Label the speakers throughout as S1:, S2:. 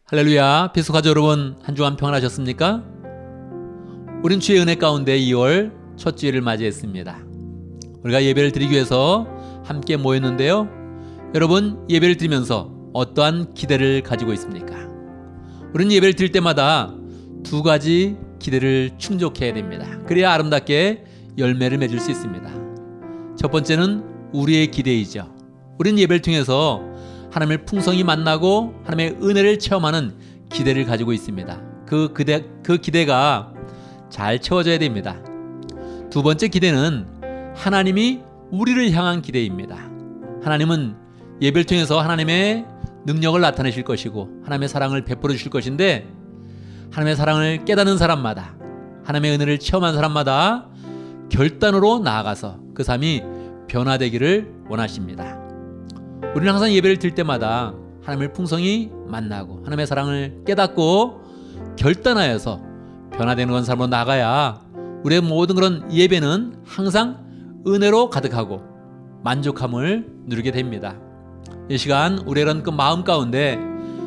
S1: 할렐루야, 비수가족 여러분, 한 주간 평안하셨습니까? 우린 주의 은혜 가운데 2월 첫 주일을 맞이했습니다. 우리가 예배를 드리기 위해서 함께 모였는데요. 여러분, 예배를 드리면서 어떠한 기대를 가지고 있습니까? 우리는 예배를 드릴 때마다 두 가지 기대를 충족해야 됩니다. 그래야 아름답게 열매를 맺을 수 있습니다. 첫 번째는 우리의 기대이죠. 우리는 예배를 통해서 하나님을 풍성히 만나고 하나님의 은혜를 체험하는 기대를 가지고 있습니다. 그 기대가 잘 채워져야 됩니다. 두 번째 기대는 하나님이 우리를 향한 기대입니다. 하나님은 예배를 통해서 하나님의 능력을 나타내실 것이고 하나님의 사랑을 베풀어 주실 것인데, 하나님의 사랑을 깨닫는 사람마다, 하나님의 은혜를 체험한 사람마다 결단으로 나아가서 그 삶이 변화되기를 원하십니다. 우리는 항상 예배를 드릴 때마다 하나님을 풍성히 만나고 하나님의 사랑을 깨닫고 결단하여서 변화되는 그런 삶으로 나가야 우리의 모든 그런 예배는 항상 은혜로 가득하고 만족함을 누리게 됩니다. 이 시간 우리의 그런 그 마음 가운데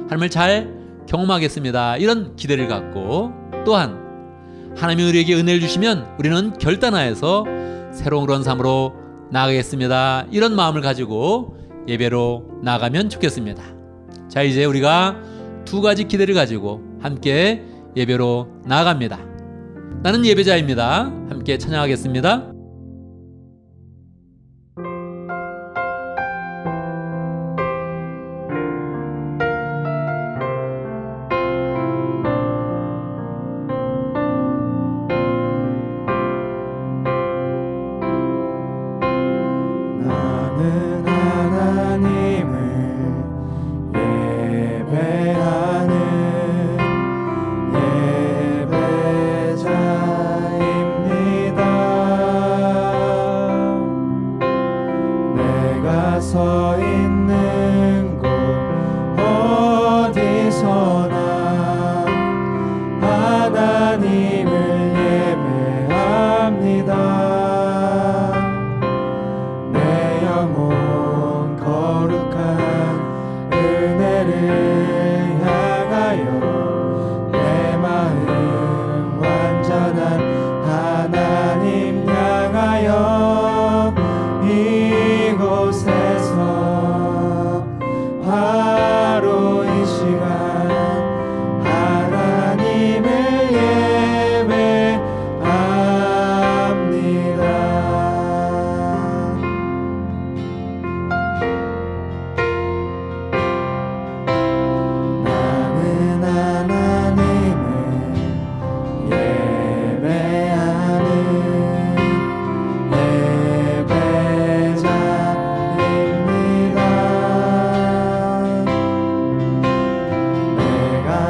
S1: 하나님을 잘 경험하겠습니다, 이런 기대를 갖고, 또한 하나님이 우리에게 은혜를 주시면 우리는 결단하여서 새로운 그런 삶으로 나가겠습니다, 이런 마음을 가지고 예배로 나가면 좋겠습니다. 자, 이제 우리가 두 가지 기대를 가지고 함께 예배로 나아갑니다. 나는 예배자입니다. 함께 찬양하겠습니다.
S2: 서 있는 곳 어디서나 하나님을 예배합니다. 내 영혼 거룩한 은혜를 향하여 내 마음 완전한 하나님 향하여 이곳에서 바로 이 시간 하나님을 예배합니다. 나는 하나님을 예배하는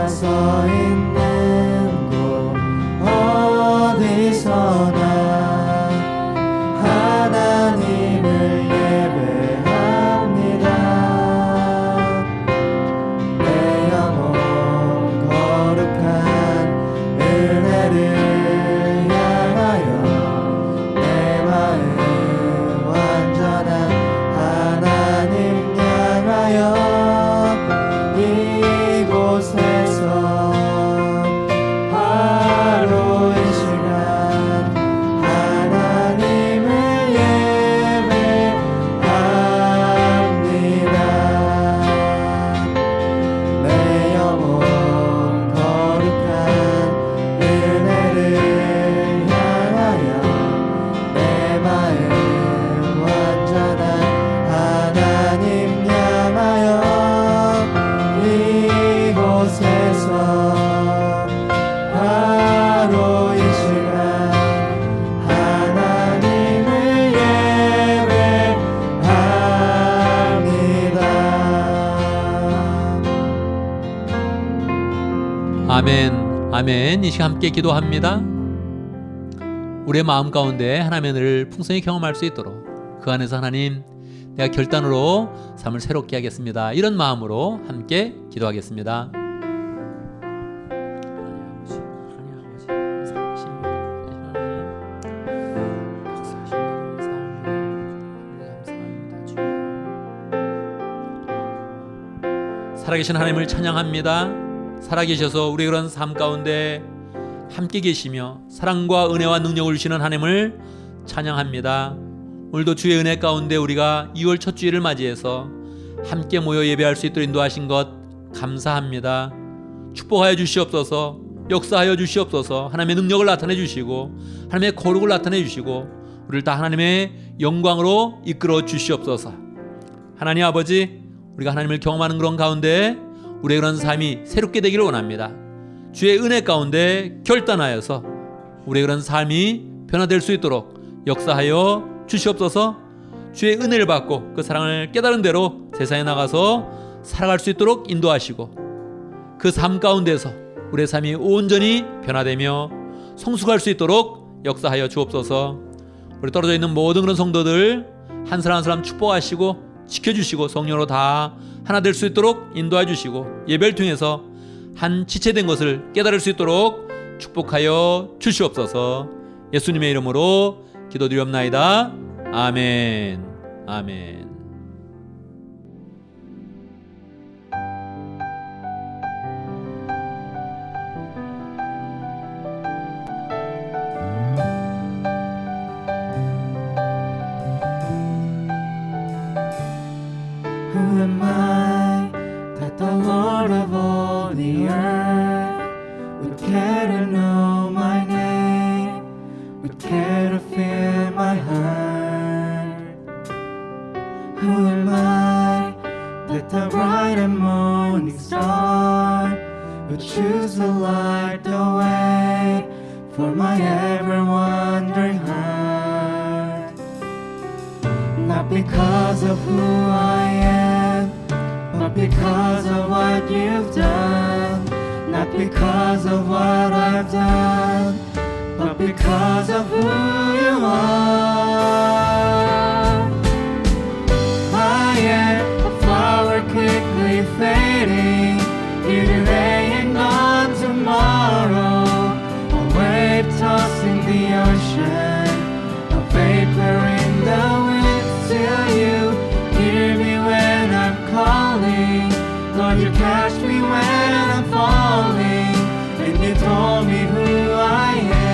S2: 서 있는 곳 어디서나 하나님을 예배합니다. 내 영혼 거룩한 은혜를 향하여 내 마음 완전한 하나님 향하여 이곳에서 바로 이 시간 하나님을 예배합니다. 내 영혼 거룩한 은혜를 향하여 내 마음 완전한 하나님 향하여 이곳에서 바로 이 시간 하나님을 예배합니다.
S1: 아멘, 아멘. 이 시간 함께 기도합니다. 우리의 마음 가운데 하나님의 은혜를 풍성히 경험할 수 있도록 그 안에서 하나님, 내가 결단으로 삶을 새롭게 하겠습니다, 이런 마음으로 함께 기도하겠습니다. 살아계신 하나님을 찬양합니다. 살아계셔서 우리의 그런 삶 가운데 함께 계시며 사랑과 은혜와 능력을 주시는 하나님을 찬양합니다. 오늘도 주의 은혜 가운데 우리가 2월 첫 주일을 맞이해서 함께 모여 예배할 수 있도록 인도하신 것 감사합니다. 축복하여 주시옵소서. 역사하여 주시옵소서. 하나님의 능력을 나타내 주시고 하나님의 거룩을 나타내 주시고 우리를 다 하나님의 영광으로 이끌어 주시옵소서. 하나님 아버지, 우리가 하나님을 경험하는 그런 가운데 우리의 그런 삶이 새롭게 되기를 원합니다. 주의 은혜 가운데 결단하여서 우리의 그런 삶이 변화될 수 있도록 역사하여 주시옵소서. 주의 은혜를 받고 그 사랑을 깨달은 대로 세상에 나가서 살아갈 수 있도록 인도하시고 그 삶 가운데서 우리의 삶이 온전히 변화되며 성숙할 수 있도록 역사하여 주옵소서. 우리 떨어져 있는 모든 그런 성도들 한 사람 한 사람 축복하시고 지켜주시고 성령으로 다 하나 될 수 있도록 인도해 주시고 예배를 통해서 한 지체된 것을 깨달을 수 있도록 축복하여 주시옵소서. 예수님의 이름으로 기도드리옵나이다. 아멘. 아멘.
S2: Who am I that the Lord of all the earth would care to know my name, would care to feel my heart? Who am I that the bright and morning star would choose to light the way for my ever wandering heart? Not because of who I am, but because of what you've done. Not because of what I've done, but because of who you are. I am a flower quickly fading, here today and gone tomorrow. A wave tossing the ocean, a vapor in the wind. Till you hear me when I'm calling, Lord, you catch me when I'm falling, and you told me who I am.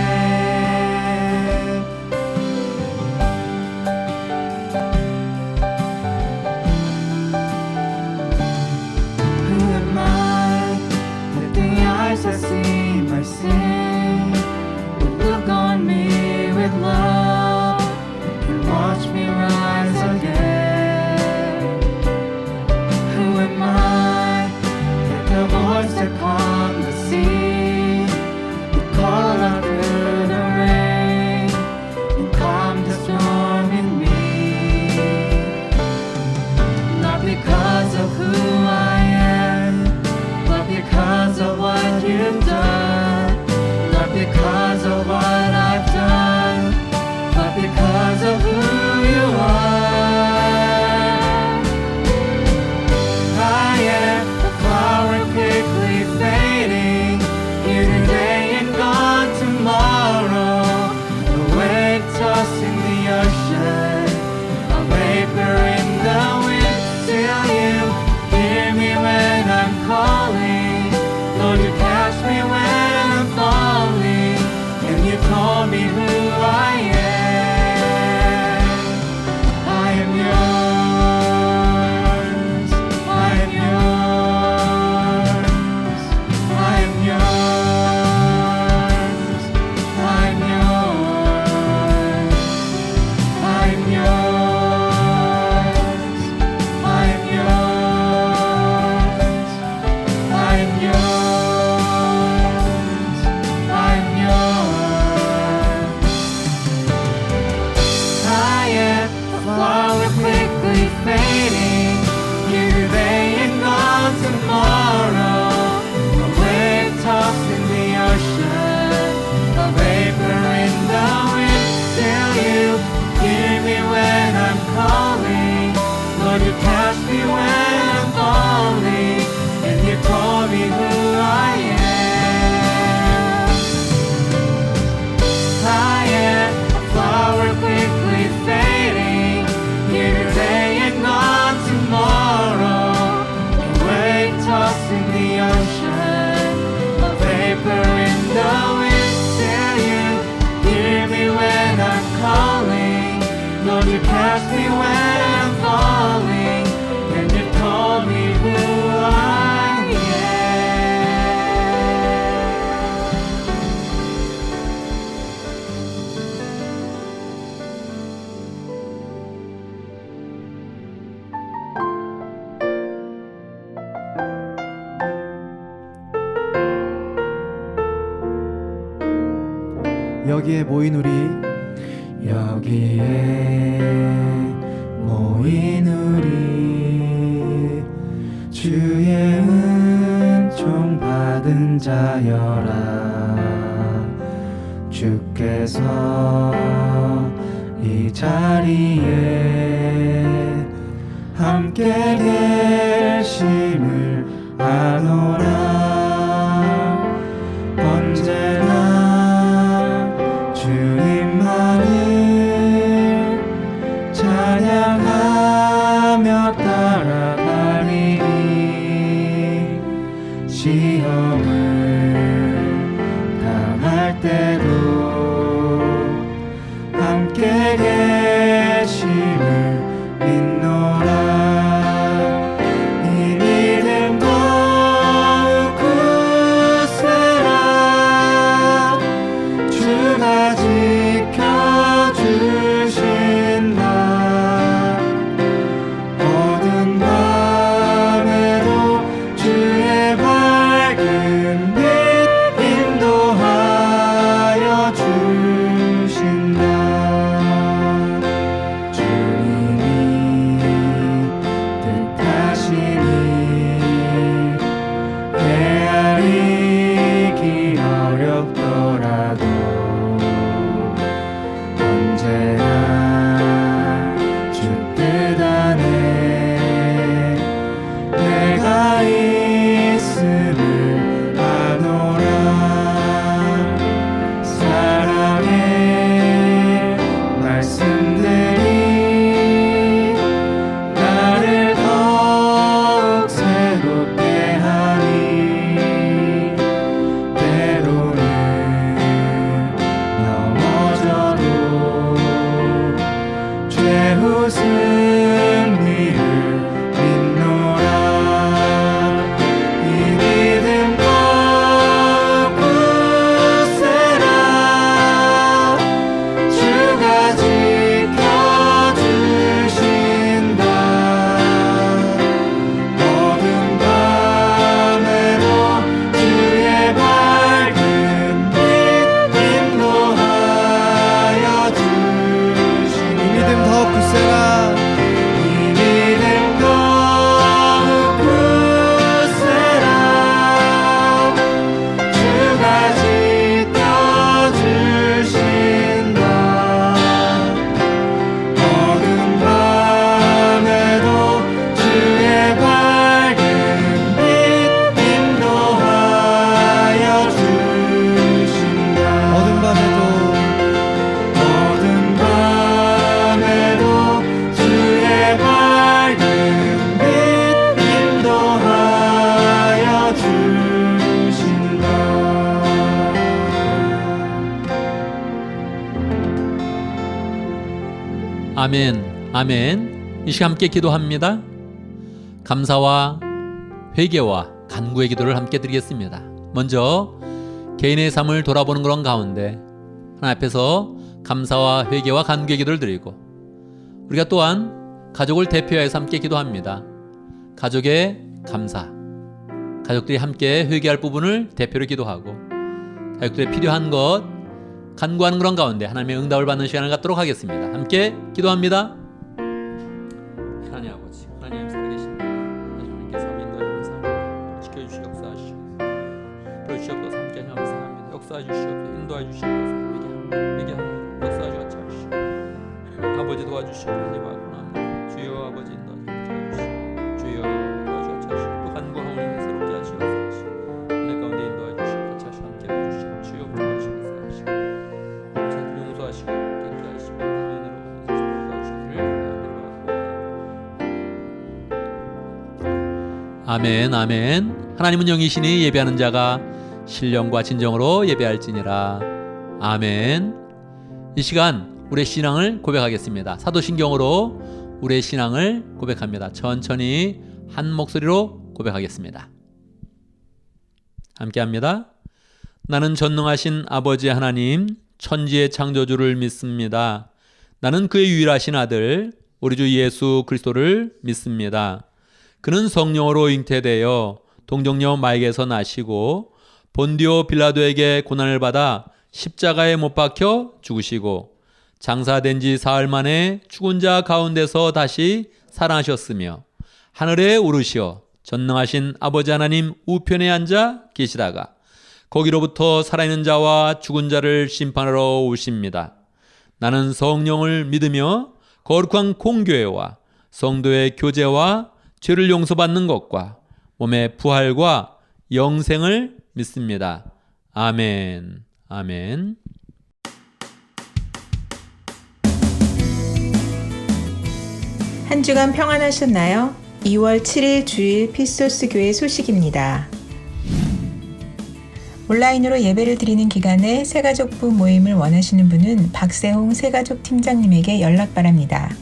S2: catch me when I'm falling, and you told me who I am.
S3: 여기에 모인 우리
S2: 여기에 모인 우리 주의 은총 받은 자여라. 주께서 이 자리에 함께 계심을 아노라. 언제나 주님만을 찬양하며 따라가리니 시험을 당할 때도 함께 계심을 믿노라. 이 믿음 더욱 굳세라. 주가 지켜주신다. 어두운 밤에도 주의 밝은 빛 인도하여 주신다. 주님이 뜻하시니 헤아리기 어렵더라도 언제나 주 뜻 안에 내가 있음을 아노라. 사랑의 말씀들이 나를 더욱 새롭게 하니 때로는 넘어져도 최후 승리를 믿노라. 이 믿음 더욱 굳세라. 주가 지켜주신다. 어두운 밤에도 주의 밝은 빛 인도하여 주시니
S3: 이 믿음 더욱 굳세라.
S2: 이 믿음 더욱 굳세라. 주가 지켜주신다. 어두운 밤에도 주의 밝은 빛 인도하여 주신다.
S3: 어두운 밤에도
S2: 어두운 밤에도 주의 밝은 빛 인도하여 주신다.
S1: 아멘, 아멘. 이 시간 함께 기도합니다. 감사와 회개와 간구의 기도를 함께 드리겠습니다. 먼저 개인의 삶을 돌아보는 그런 가운데 하나님 앞에서 감사와 회개와 간구의 기도를 드리고, 우리가 또한 가족을 대표해서 함께 기도합니다. 가족의 감사, 가족들이 함께 회개할 부분을 대표로 기도하고, 가족들의 필요한 것 간구하는 그런 가운데 하나님의 응답을 받는 시간을 갖도록 하겠습니다. 함께 기도합니다. 하나님 아버지, 하나님 살아계십니다. 하나님께서 인도해 주시옵소서, 지켜주시고 역사하시옵소서, 그러시옵소서. 함께 감사합니다. 역사해 주시옵소서, 인도해 주시옵소서, 회개하는 역사하시 같이 하시옵소서. 아버지 도와주시고 하나님 아버지, 주여 아버지 인도해 주시옵소서, 주여 도와주시 같이 하시옵소서. 또 간구하오니 새롭게 하시옵소서. 내 가운데 인도해 주시고 같이 하시옵소서. 함께 해주시옵소서. 주여 도와주시옵소서. 용서하시고 깨끗게 하시고 은혜로 도와주시기를 아멘, 아멘. 하나님은 영이시니 예배하는 자가 신령과 진정으로 예배할지니라. 아멘. 이 시간 우리의 신앙을 고백하겠습니다. 사도신경으로 우리의 신앙을 고백합니다. 천천히 한 목소리로 고백하겠습니다. 함께합니다. 나는 전능하신 아버지 하나님, 천지의 창조주를 믿습니다. 나는 그의 유일하신 아들 우리 주 예수 그리스도를 믿습니다. 그는 성령으로 잉태되어 동정녀 마에게서 나시고 본디오 빌라도에게 고난을 받아 십자가에 못 박혀 죽으시고 장사된 지 사흘 만에 죽은 자 가운데서 다시 살아나셨으며 하늘에 오르시어 전능하신 아버지 하나님 우편에 앉아 계시다가 거기로부터 살아있는 자와 죽은 자를 심판하러 오십니다. 나는 성령을 믿으며 거룩한 공교회와 성도의 교제와 죄를 용서받는 것과 몸의 부활과 영생을 믿습니다. 아멘. 아멘.
S4: 한 주간 평안하셨나요? 2월 7일 주일 피스토스 교회 소식입니다. 온라인으로 예배를 드리는 기간에 새가족부 모임을 원하시는 분은 박세홍 새가족 팀장님에게 연락 바랍니다.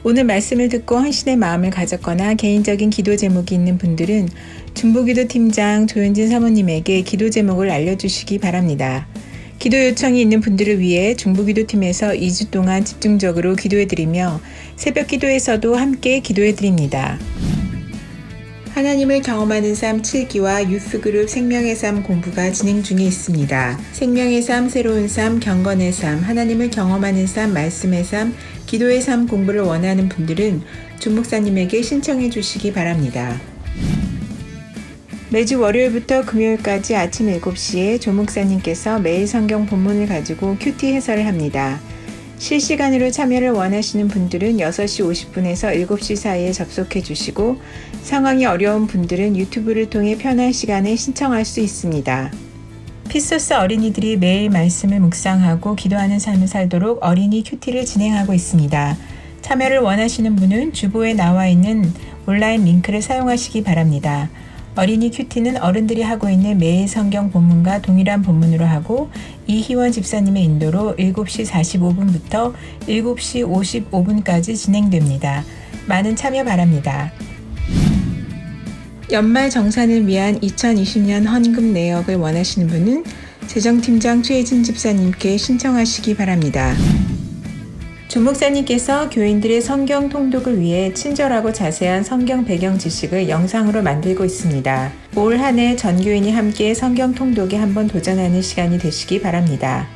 S4: 오늘 말씀을 듣고 헌신의 마음을 가졌거나 개인적인 기도 제목이 있는 분들은 중보기도 팀장 조윤진 사모님에게 기도 제목을 알려주시기 바랍니다. 기도 요청이 있는 분들을 위해 중보기도팀에서 2주 동안 집중적으로 기도해드리며 새벽 기도에서도 함께 기도해드립니다. 하나님을 경험하는 삶 7기와 유스그룹 생명의 삶 공부가 진행 중에 있습니다. 생명의 삶, 새로운 삶, 경건의 삶, 하나님을 경험하는 삶, 말씀의 삶, 기도의 삶 공부를 원하는 분들은 조 목사님에게 신청해 주시기 바랍니다. 매주 월요일부터 금요일까지 아침 7시에 조 목사님께서 매일 성경 본문을 가지고 큐티 해설을 합니다. 실시간으로 참여를 원하시는 분들은 6시 50분에서 7시 사이에 접속해 주시고 상황이 어려운 분들은 유튜브를 통해 편한 시간에 신청할 수 있습니다. 피소스 어린이들이 매일 말씀을 묵상하고 기도하는 삶을 살도록 어린이 큐티를 진행하고 있습니다. 참여를 원하시는 분은 주보에 나와 있는 온라인 링크를 사용하시기 바랍니다. 어린이 큐티는 어른들이 하고 있는 매일 성경 본문과 동일한 본문으로 하고 이희원 집사님의 인도로 7시 45분부터 7시 55분까지 진행됩니다. 많은 참여 바랍니다. 연말 정산을 위한 2020년 헌금 내역을 원하시는 분은 재정팀장 최혜진 집사님께 신청하시기 바랍니다. 조 목사님께서 교인들의 성경 통독을 위해 친절하고 자세한 성경 배경 지식을 영상으로 만들고 있습니다. 올 한 해 전 교인이 함께 성경 통독에 한번 도전하는 시간이 되시기 바랍니다.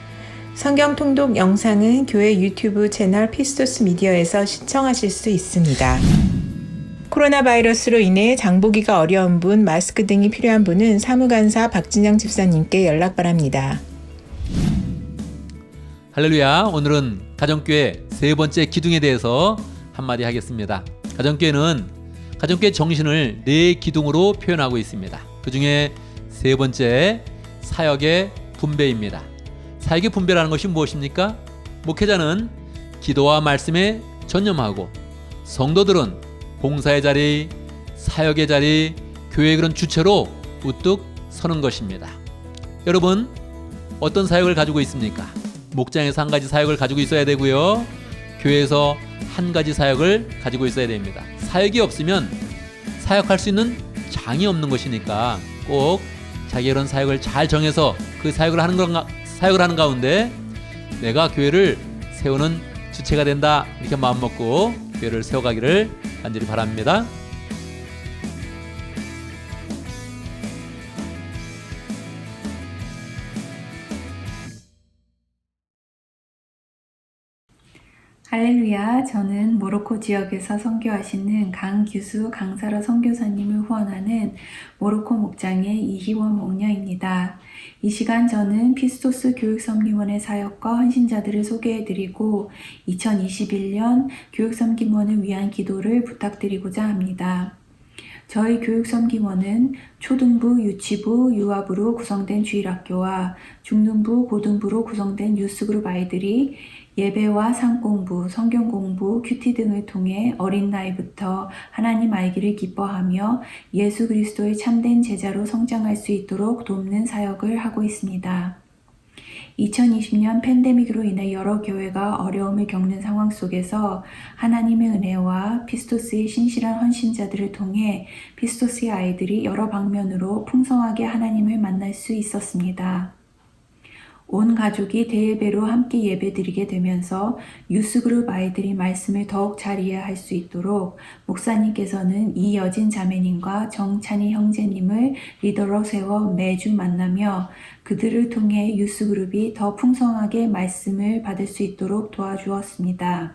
S4: 성경 통독 영상은 교회 유튜브 채널 피스토스 미디어에서 시청하실 수 있습니다. 코로나 바이러스로 인해 장보기가 어려운 분, 마스크 등이 필요한 분은 사무간사 박진영 집사님께 연락 바랍니다.
S1: 할렐루야. 오늘은 가정교회 세 번째 기둥에 대해서 한마디 하겠습니다. 가정교회는 가정교회 정신을 네 기둥으로 표현하고 있습니다. 그 중에 세 번째 사역의 분배입니다. 사역의 분배라는 것이 무엇입니까? 목회자는 기도와 말씀에 전념하고 성도들은 봉사의 자리, 사역의 자리, 교회의 그런 주체로 우뚝 서는 것입니다. 여러분 어떤 사역을 가지고 있습니까? 목장에서 한 가지 사역을 가지고 있어야 되고요. 교회에서 한 가지 사역을 가지고 있어야 됩니다. 사역이 없으면 사역할 수 있는 장이 없는 것이니까 꼭 자기 그런 사역을 잘 정해서 그 사역을 하는 가운데 내가 교회를 세우는 주체가 된다 이렇게 마음먹고 교회를 세워가기를 간절히 바랍니다.
S5: 할렐루야. 저는 모로코 지역에서 선교하시는 강규수 강사라 선교사님을 후원하는 모로코 목장의 이희원 목녀입니다. 이 시간 저는 피스토스 교육섬기원의 사역과 헌신자들을 소개해드리고 2021년 교육섬기원을 위한 기도를 부탁드리고자 합니다. 저희 교육섬기원은 초등부, 유치부, 유아부로 구성된 주일학교와 중등부, 고등부로 구성된 유스그룹 아이들이 예배와 상공부, 성경공부, 큐티 등을 통해 어린 나이부터 하나님 알기를 기뻐하며 예수 그리스도의 참된 제자로 성장할 수 있도록 돕는 사역을 하고 있습니다. 2020년 팬데믹으로 인해 여러 교회가 어려움을 겪는 상황 속에서 하나님의 은혜와 피스토스의 신실한 헌신자들을 통해 피스토스의 아이들이 여러 방면으로 풍성하게 하나님을 만날 수 있었습니다. 온 가족이 대예배로 함께 예배드리게 되면서 유스그룹 아이들이 말씀을 더욱 잘 이해할 수 있도록 목사님께서는 이여진 자매님과 정찬희 형제님을 리더로 세워 매주 만나며 그들을 통해 유스그룹이 더 풍성하게 말씀을 받을 수 있도록 도와주었습니다.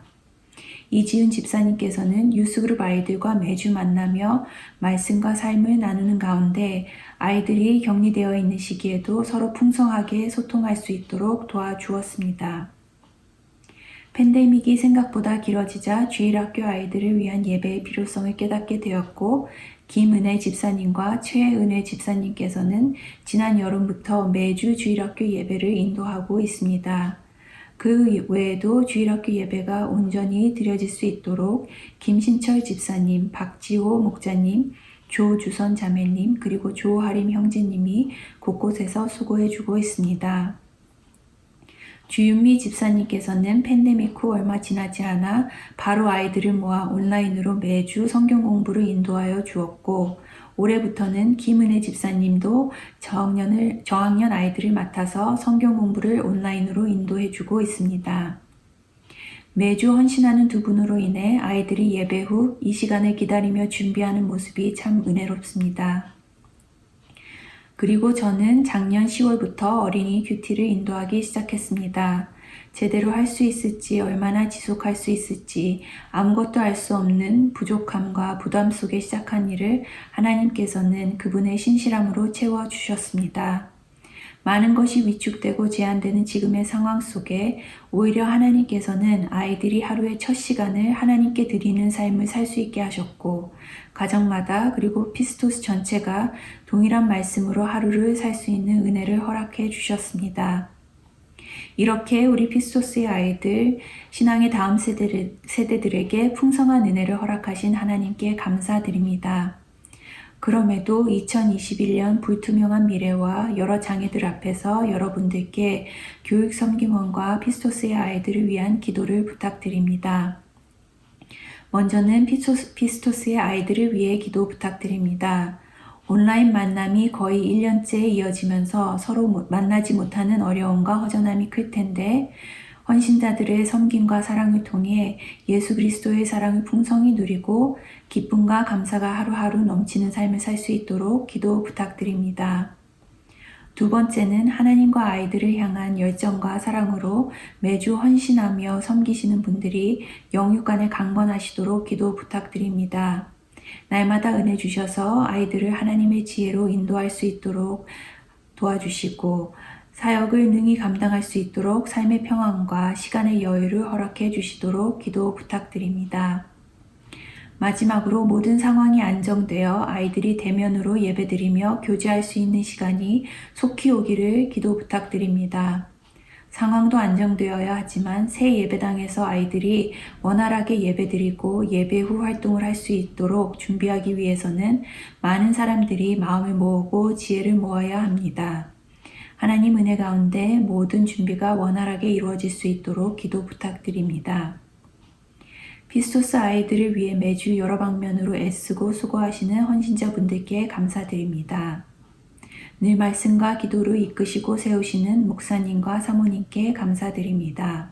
S5: 이지은 집사님께서는 유스그룹 아이들과 매주 만나며 말씀과 삶을 나누는 가운데 아이들이 격리되어 있는 시기에도 서로 풍성하게 소통할 수 있도록 도와주었습니다. 팬데믹이 생각보다 길어지자 주일학교 아이들을 위한 예배의 필요성을 깨닫게 되었고 김은혜 집사님과 최은혜 집사님께서는 지난 여름부터 매주 주일학교 예배를 인도하고 있습니다. 그 외에도 주일학교 예배가 온전히 드려질 수 있도록 김신철 집사님, 박지호 목자님, 조주선 자매님, 그리고 조하림 형제님이 곳곳에서 수고해주고 있습니다. 주윤미 집사님께서는 팬데믹 후 얼마 지나지 않아 바로 아이들을 모아 온라인으로 매주 성경 공부를 인도하여 주었고 올해부터는 김은혜 집사님도 저학년 아이들을 맡아서 성경 공부를 온라인으로 인도해주고 있습니다. 매주 헌신하는 두 분으로 인해 아이들이 예배 후 이 시간을 기다리며 준비하는 모습이 참 은혜롭습니다. 그리고 저는 작년 10월부터 어린이 큐티를 인도하기 시작했습니다. 제대로 할 수 있을지, 얼마나 지속할 수 있을지 아무것도 알 수 없는 부족함과 부담 속에 시작한 일을 하나님께서는 그분의 신실함으로 채워주셨습니다. 많은 것이 위축되고 제한되는 지금의 상황 속에 오히려 하나님께서는 아이들이 하루의 첫 시간을 하나님께 드리는 삶을 살 수 있게 하셨고 가정마다 그리고 피스토스 전체가 동일한 말씀으로 하루를 살 수 있는 은혜를 허락해 주셨습니다. 이렇게 우리 피스토스의 아이들, 신앙의 다음 세대들에게 풍성한 은혜를 허락하신 하나님께 감사드립니다. 그럼에도 2021년 불투명한 미래와 여러 장애들 앞에서 여러분들께 교육 섬김원과 피스토스의 아이들을 위한 기도를 부탁드립니다. 먼저는 피스토스의 아이들을 위해 기도 부탁드립니다. 온라인 만남이 거의 1년째 이어지면서 서로 만나지 못하는 어려움과 허전함이 클 텐데 헌신자들의 섬김과 사랑을 통해 예수 그리스도의 사랑을 풍성히 누리고 기쁨과 감사가 하루하루 넘치는 삶을 살 수 있도록 기도 부탁드립니다. 두 번째는 하나님과 아이들을 향한 열정과 사랑으로 매주 헌신하며 섬기시는 분들이 영육간에 강건하시도록 기도 부탁드립니다. 날마다 은혜 주셔서 아이들을 하나님의 지혜로 인도할 수 있도록 도와주시고 사역을 능히 감당할 수 있도록 삶의 평안과 시간의 여유를 허락해 주시도록 기도 부탁드립니다. 마지막으로 모든 상황이 안정되어 아이들이 대면으로 예배드리며 교제할 수 있는 시간이 속히 오기를 기도 부탁드립니다. 상황도 안정되어야 하지만 새 예배당에서 아이들이 원활하게 예배드리고 예배 후 활동을 할 수 있도록 준비하기 위해서는 많은 사람들이 마음을 모으고 지혜를 모아야 합니다. 하나님 은혜 가운데 모든 준비가 원활하게 이루어질 수 있도록 기도 부탁드립니다. 피스토스 아이들을 위해 매주 여러 방면으로 애쓰고 수고하시는 헌신자분들께 감사드립니다. 늘 말씀과 기도로 이끄시고 세우시는 목사님과 사모님께 감사드립니다.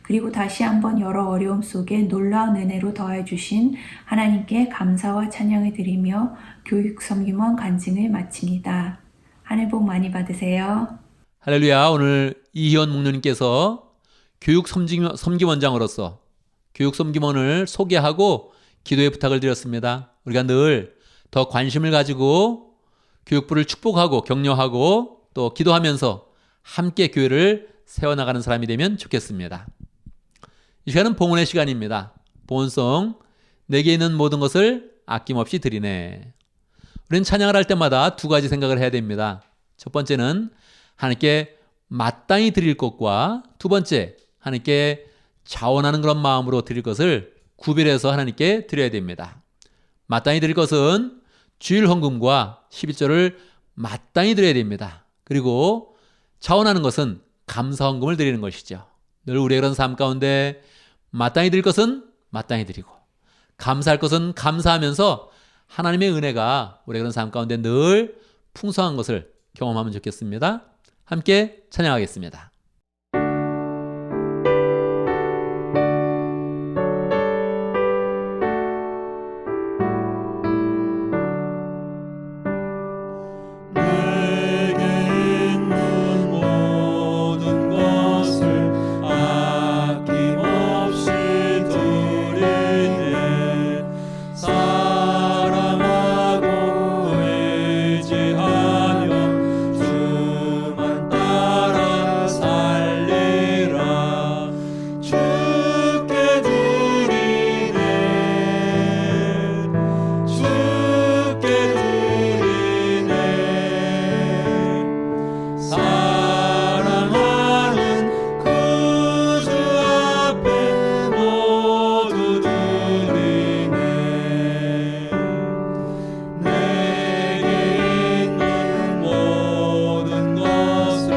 S5: 그리고 다시 한번 여러 어려움 속에 놀라운 은혜로 더해 주신 하나님께 감사와 찬양을 드리며 교육 섬김원 간증을 마칩니다. 하늘 복 많이 받으세요.
S1: 할렐루야. 오늘 이희원 목사님께서 교육 섬김원장으로서 교육 섬김원을 소개하고 기도의 부탁을 드렸습니다. 우리가 늘 더 관심을 가지고 교육부를 축복하고 격려하고 또 기도하면서 함께 교회를 세워나가는 사람이 되면 좋겠습니다. 이 시간은 봉헌의 시간입니다. 봉헌송 내게 있는 모든 것을 아낌없이 드리네. 우리는 찬양을 할 때마다 두 가지 생각을 해야 됩니다. 첫 번째는 하나님께 마땅히 드릴 것과 두 번째 하나님께 자원하는 그런 마음으로 드릴 것을 구별해서 하나님께 드려야 됩니다. 마땅히 드릴 것은 주일 헌금과 11조를 마땅히 드려야 됩니다. 그리고 자원하는 것은 감사헌금을 드리는 것이죠. 늘 우리의 그런 삶 가운데 마땅히 드릴 것은 마땅히 드리고 감사할 것은 감사하면서 하나님의 은혜가 우리의 그런 삶 가운데 늘 풍성한 것을 경험하면 좋겠습니다. 함께 찬양하겠습니다.
S2: 내게 있는 모든 것을 아낌없이 드리네. 사랑하고 의지하며 주만 따라 살리라. 주께 드리네. 주께 드리네. 사랑하는 그 주 앞에 모두 드리네. 내게 있는 모든 것을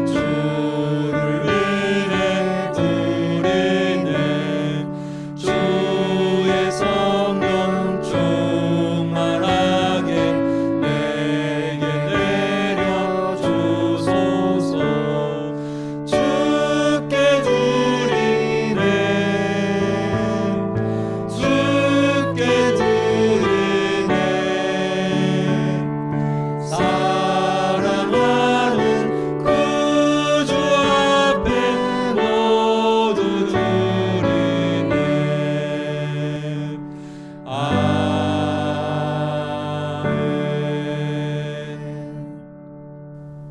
S2: 주를 위해 드리네. 주의 성령 충만하게 내게 내려주소서. 주께 드리네. 주께 드리네. 사랑하는 그 주 앞에 모두 드리네.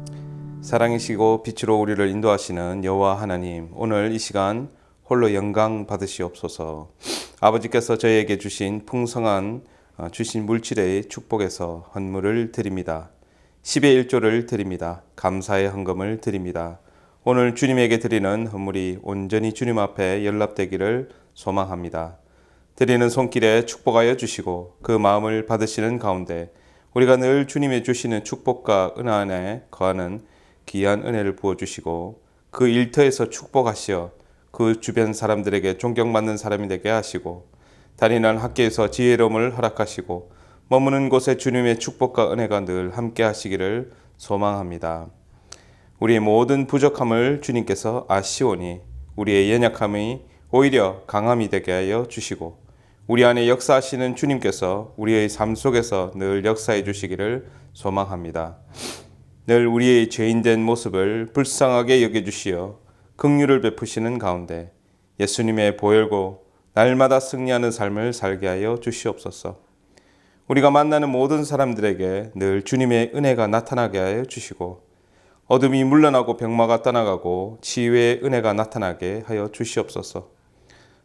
S2: 아멘.
S6: 사랑이시고 빛으로 우리를 인도하시는 여호와 하나님, 오늘 이 시간 홀로 영광 받으시옵소서. 아버지께서 저희에게 주신 풍성한 주신 물질의 축복에서 헌물을 드립니다. 10의 1조를 드립니다. 감사의 헌금을 드립니다. 오늘 주님에게 드리는 헌물이 온전히 주님 앞에 연락되기를 소망합니다. 드리는 손길에 축복하여 주시고 그 마음을 받으시는 가운데 우리가 늘 주님의 주시는 축복과 은혜 안에 거하는 귀한 은혜를 부어주시고 그 일터에서 축복하시어 그 주변 사람들에게 존경받는 사람이 되게 하시고 다니는 학교에서 지혜로움을 허락하시고 머무는 곳에 주님의 축복과 은혜가 늘 함께 하시기를 소망합니다. 우리의 모든 부족함을 주님께서 아시오니 우리의 연약함이 오히려 강함이 되게 하여 주시고 우리 안에 역사하시는 주님께서 우리의 삶 속에서 늘 역사해 주시기를 소망합니다. 늘 우리의 죄인된 모습을 불쌍하게 여겨주시어 긍휼을 베푸시는 가운데 예수님의 보혈고 날마다 승리하는 삶을 살게 하여 주시옵소서. 우리가 만나는 모든 사람들에게 늘 주님의 은혜가 나타나게 하여 주시고 어둠이 물러나고 병마가 떠나가고 치유의 은혜가 나타나게 하여 주시옵소서.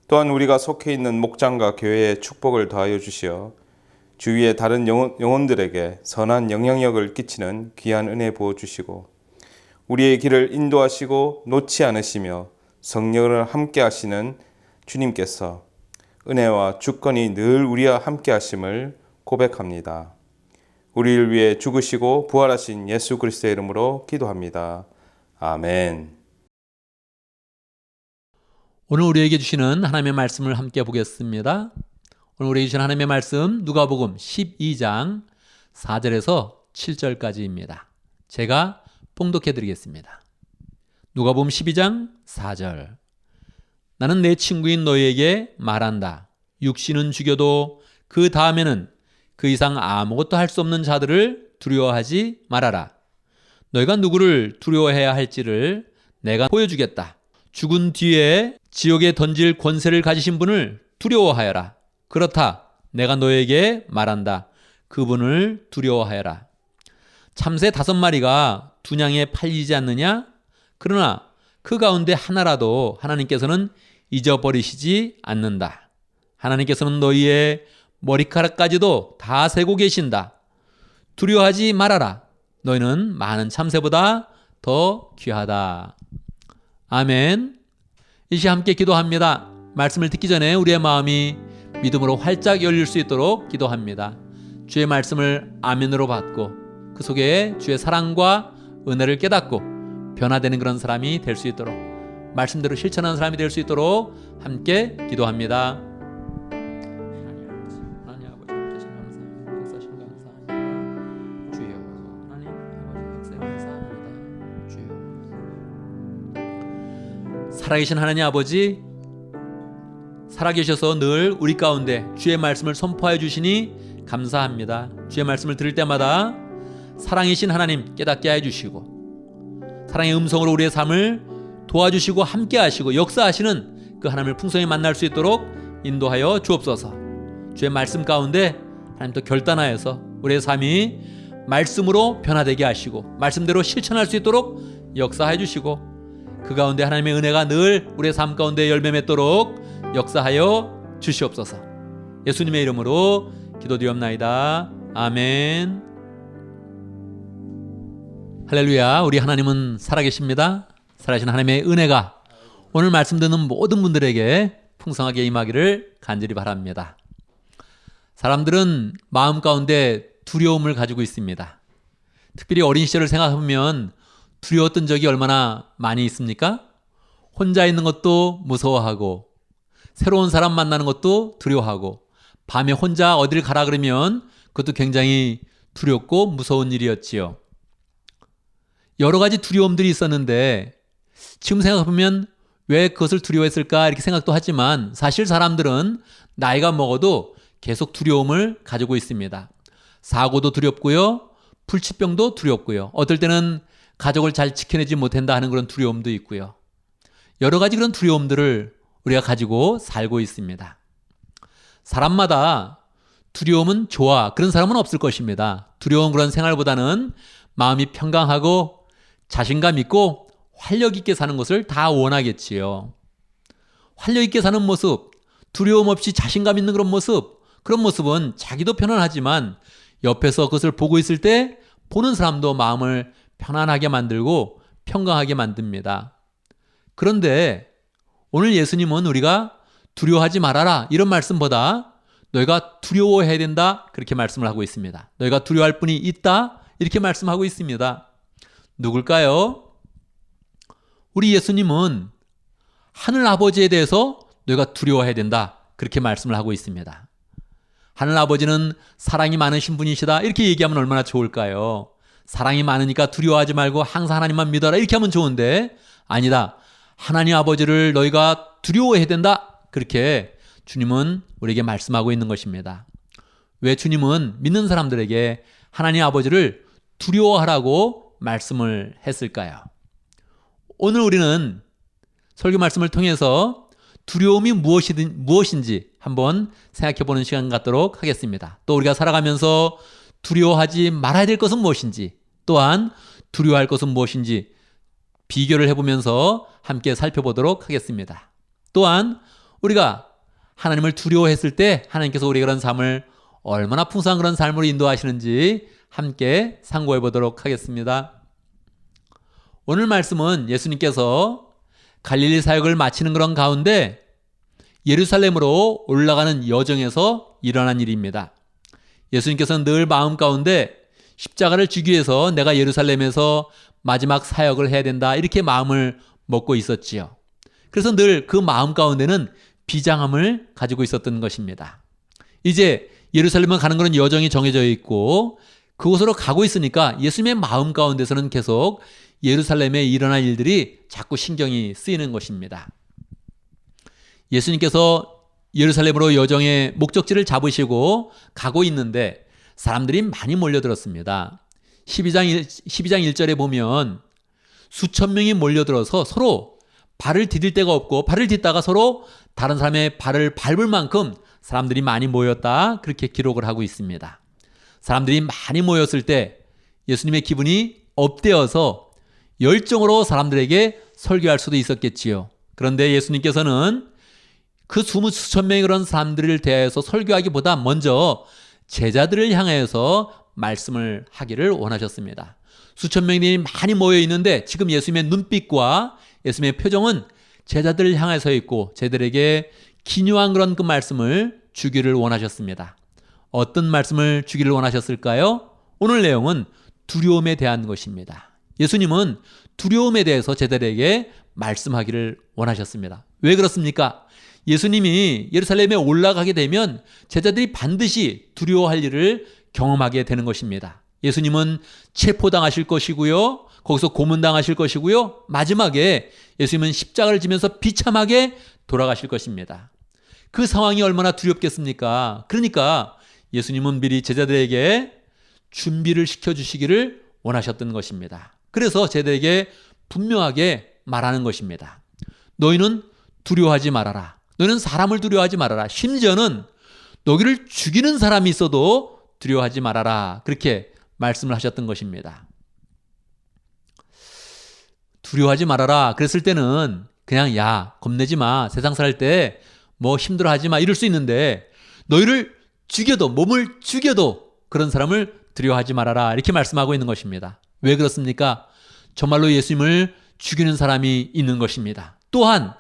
S6: 또한 우리가 속해 있는 목장과 교회에 축복을 더하여 주시어 주위의 다른 영혼들에게 선한 영향력을 끼치는 귀한 은혜 부어주시고 우리의 길을 인도하시고 놓지 않으시며 성령을 함께 하시는 주님께서 은혜와 주권이 늘 우리와 함께 하심을 고백합니다. 우리를 위해 죽으시고 부활하신 예수 그리스도의 이름으로 기도합니다. 아멘.
S1: 오늘 우리에게 주시는 하나님의 말씀을 함께 보겠습니다. 오늘 우리에게 주신 하나님의 말씀 누가복음 12장 4절에서 7절까지입니다. 제가 봉독해 드리겠습니다. 누가복음 12장 4절. 나는 내 친구인 너희에게 말한다. 육신은 죽여도 그 다음에는 그 이상 아무것도 할 수 없는 자들을 두려워하지 말아라. 너희가 누구를 두려워해야 할지를 내가 보여주겠다. 죽은 뒤에 지옥에 던질 권세를 가지신 분을 두려워하여라. 그렇다. 내가 너에게 말한다. 그분을 두려워하여라. 참새 5마리가 두냥에 팔리지 않느냐? 그러나 그 가운데 하나라도 하나님께서는 잊어버리시지 않는다. 하나님께서는 너희의 머리카락까지도 다 세고 계신다. 두려워하지 말아라. 너희는 많은 참새보다 더 귀하다. 아멘. 이 시간 함께 기도합니다. 말씀을 듣기 전에 우리의 마음이 믿음으로 활짝 열릴 수 있도록 기도합니다. 주의 말씀을 아멘으로 받고 그 속에 주의 사랑과 은혜를 깨닫고 변화되는 그런 사람이 될 수 있도록, 말씀대로 실천하는 사람이 될 수 있도록 함께 기도합니다. 하나님 아버지 역사신 감사합니다. 역사신 감사합니다. 주여 하나님 아버지 역사 감사합니다. 주여 살아계신 하나님 아버지, 살아계셔서 늘 우리 가운데 주의 말씀을 선포하여 주시니 감사합니다. 주의 말씀을 들을 때마다 사랑이신 하나님 깨닫게 해주시고, 사랑의 음성으로 우리의 삶을 도와주시고 함께 하시고 역사하시는 그 하나님을 풍성히 만날 수 있도록 인도하여 주옵소서. 주의 말씀 가운데 하나님 또 결단하여서 우리의 삶이 말씀으로 변화되게 하시고 말씀대로 실천할 수 있도록 역사해 주시고, 그 가운데 하나님의 은혜가 늘 우리의 삶 가운데 열매 맺도록 역사하여 주시옵소서. 예수님의 이름으로 기도드리옵나이다. 아멘. 할렐루야. 우리 하나님은 살아계십니다. 살아계신 하나님의 은혜가 오늘 말씀 듣는 모든 분들에게 풍성하게 임하기를 간절히 바랍니다. 사람들은 마음 가운데 두려움을 가지고 있습니다. 특별히 어린 시절을 생각하면 두려웠던 적이 얼마나 많이 있습니까? 혼자 있는 것도 무서워하고, 새로운 사람 만나는 것도 두려워하고, 밤에 혼자 어딜 가라 그러면 그것도 굉장히 두렵고 무서운 일이었지요. 여러 가지 두려움들이 있었는데 지금 생각해보면 왜 그것을 두려워했을까 이렇게 생각도 하지만, 사실 사람들은 나이가 먹어도 계속 두려움을 가지고 있습니다. 사고도 두렵고요, 불치병도 두렵고요, 어떨 때는 가족을 잘 지켜내지 못한다 하는 그런 두려움도 있고요. 여러 가지 그런 두려움들을 우리가 가지고 살고 있습니다. 사람마다 두려움은 좋아, 그런 사람은 없을 것입니다. 두려운 그런 생활보다는 마음이 평강하고 자신감 있고 활력 있게 사는 것을 다 원하겠지요. 활력 있게 사는 모습, 두려움 없이 자신감 있는 그런 모습, 그런 모습은 자기도 편안하지만 옆에서 그것을 보고 있을 때 보는 사람도 마음을 편안하게 만들고 평강하게 만듭니다. 그런데 오늘 예수님은 우리가 두려워하지 말아라 이런 말씀보다 너희가 두려워해야 된다 그렇게 말씀을 하고 있습니다. 너희가 두려워할 분이 있다 이렇게 말씀하고 있습니다. 누굴까요? 우리 예수님은 하늘 아버지에 대해서 너희가 두려워해야 된다 그렇게 말씀을 하고 있습니다. 하늘 아버지는 사랑이 많으신 분이시다 이렇게 얘기하면 얼마나 좋을까요? 사랑이 많으니까 두려워하지 말고 항상 하나님만 믿어라 이렇게 하면 좋은데, 아니다, 하나님 아버지를 너희가 두려워해야 된다 그렇게 주님은 우리에게 말씀하고 있는 것입니다. 왜 주님은 믿는 사람들에게 하나님 아버지를 두려워하라고 말씀을 했을까요? 오늘 우리는 설교 말씀을 통해서 두려움이 무엇인지 한번 생각해 보는 시간 갖도록 하겠습니다. 또 우리가 살아가면서 두려워하지 말아야 될 것은 무엇인지, 또한 두려워할 것은 무엇인지 비교를 해보면서 함께 살펴보도록 하겠습니다. 또한 우리가 하나님을 두려워했을 때 하나님께서 우리의 그런 삶을 얼마나 풍성한 그런 삶으로 인도하시는지 함께 상고해 보도록 하겠습니다. 오늘 말씀은 예수님께서 갈릴리 사역을 마치는 그런 가운데 예루살렘으로 올라가는 여정에서 일어난 일입니다. 예수님께서는 늘 마음 가운데 십자가를 지기 위해서 내가 예루살렘에서 마지막 사역을 해야 된다 이렇게 마음을 먹고 있었지요. 그래서 늘 그 마음 가운데는 비장함을 가지고 있었던 것입니다. 이제 예루살렘을 가는 그런 여정이 정해져 있고 그곳으로 가고 있으니까 예수님의 마음 가운데서는 계속 예루살렘에 일어날 일들이 자꾸 신경이 쓰이는 것입니다. 예수님께서 예루살렘으로 여정의 목적지를 잡으시고 가고 있는데 사람들이 많이 몰려들었습니다. 12장 1절에 보면 수천 명이 몰려들어서 서로 발을 디딜 데가 없고 발을 딛다가 서로 다른 사람의 발을 밟을 만큼 사람들이 많이 모였다 그렇게 기록을 하고 있습니다. 사람들이 많이 모였을 때 예수님의 기분이 업되어서 열정으로 사람들에게 설교할 수도 있었겠지요. 그런데 예수님께서는 그 수천 명의 그런 사람들을 대하여서 설교하기보다 먼저 제자들을 향하여서 말씀을 하기를 원하셨습니다. 수천 명이 많이 모여 있는데 지금 예수님의 눈빛과 예수님의 표정은 제자들을 향해서 있고 제자들에게 기묘한 그런 그 말씀을 주기를 원하셨습니다. 어떤 말씀을 주기를 원하셨을까요? 오늘 내용은 두려움에 대한 것입니다. 예수님은 두려움에 대해서 제자들에게 말씀하기를 원하셨습니다. 왜 그렇습니까? 예수님이 예루살렘에 올라가게 되면 제자들이 반드시 두려워할 일을 경험하게 되는 것입니다. 예수님은 체포당하실 것이고요. 거기서 고문당하실 것이고요. 마지막에 예수님은 십자가를 지면서 비참하게 돌아가실 것입니다. 그 상황이 얼마나 두렵겠습니까? 그러니까 예수님은 미리 제자들에게 준비를 시켜주시기를 원하셨던 것입니다. 그래서 제자들에게 분명하게 말하는 것입니다. 너희는 두려워하지 말아라. 너희는 사람을 두려워하지 말아라. 심지어는 너희를 죽이는 사람이 있어도 두려워하지 말아라. 그렇게 말씀을 하셨던 것입니다. 두려워하지 말아라. 그랬을 때는 그냥 야, 겁내지 마. 세상 살 때 뭐 힘들어하지 마. 이럴 수 있는데 너희를 죽여도, 몸을 죽여도 그런 사람을 두려워하지 말아라. 이렇게 말씀하고 있는 것입니다. 왜 그렇습니까? 정말로 예수님을 죽이는 사람이 있는 것입니다. 또한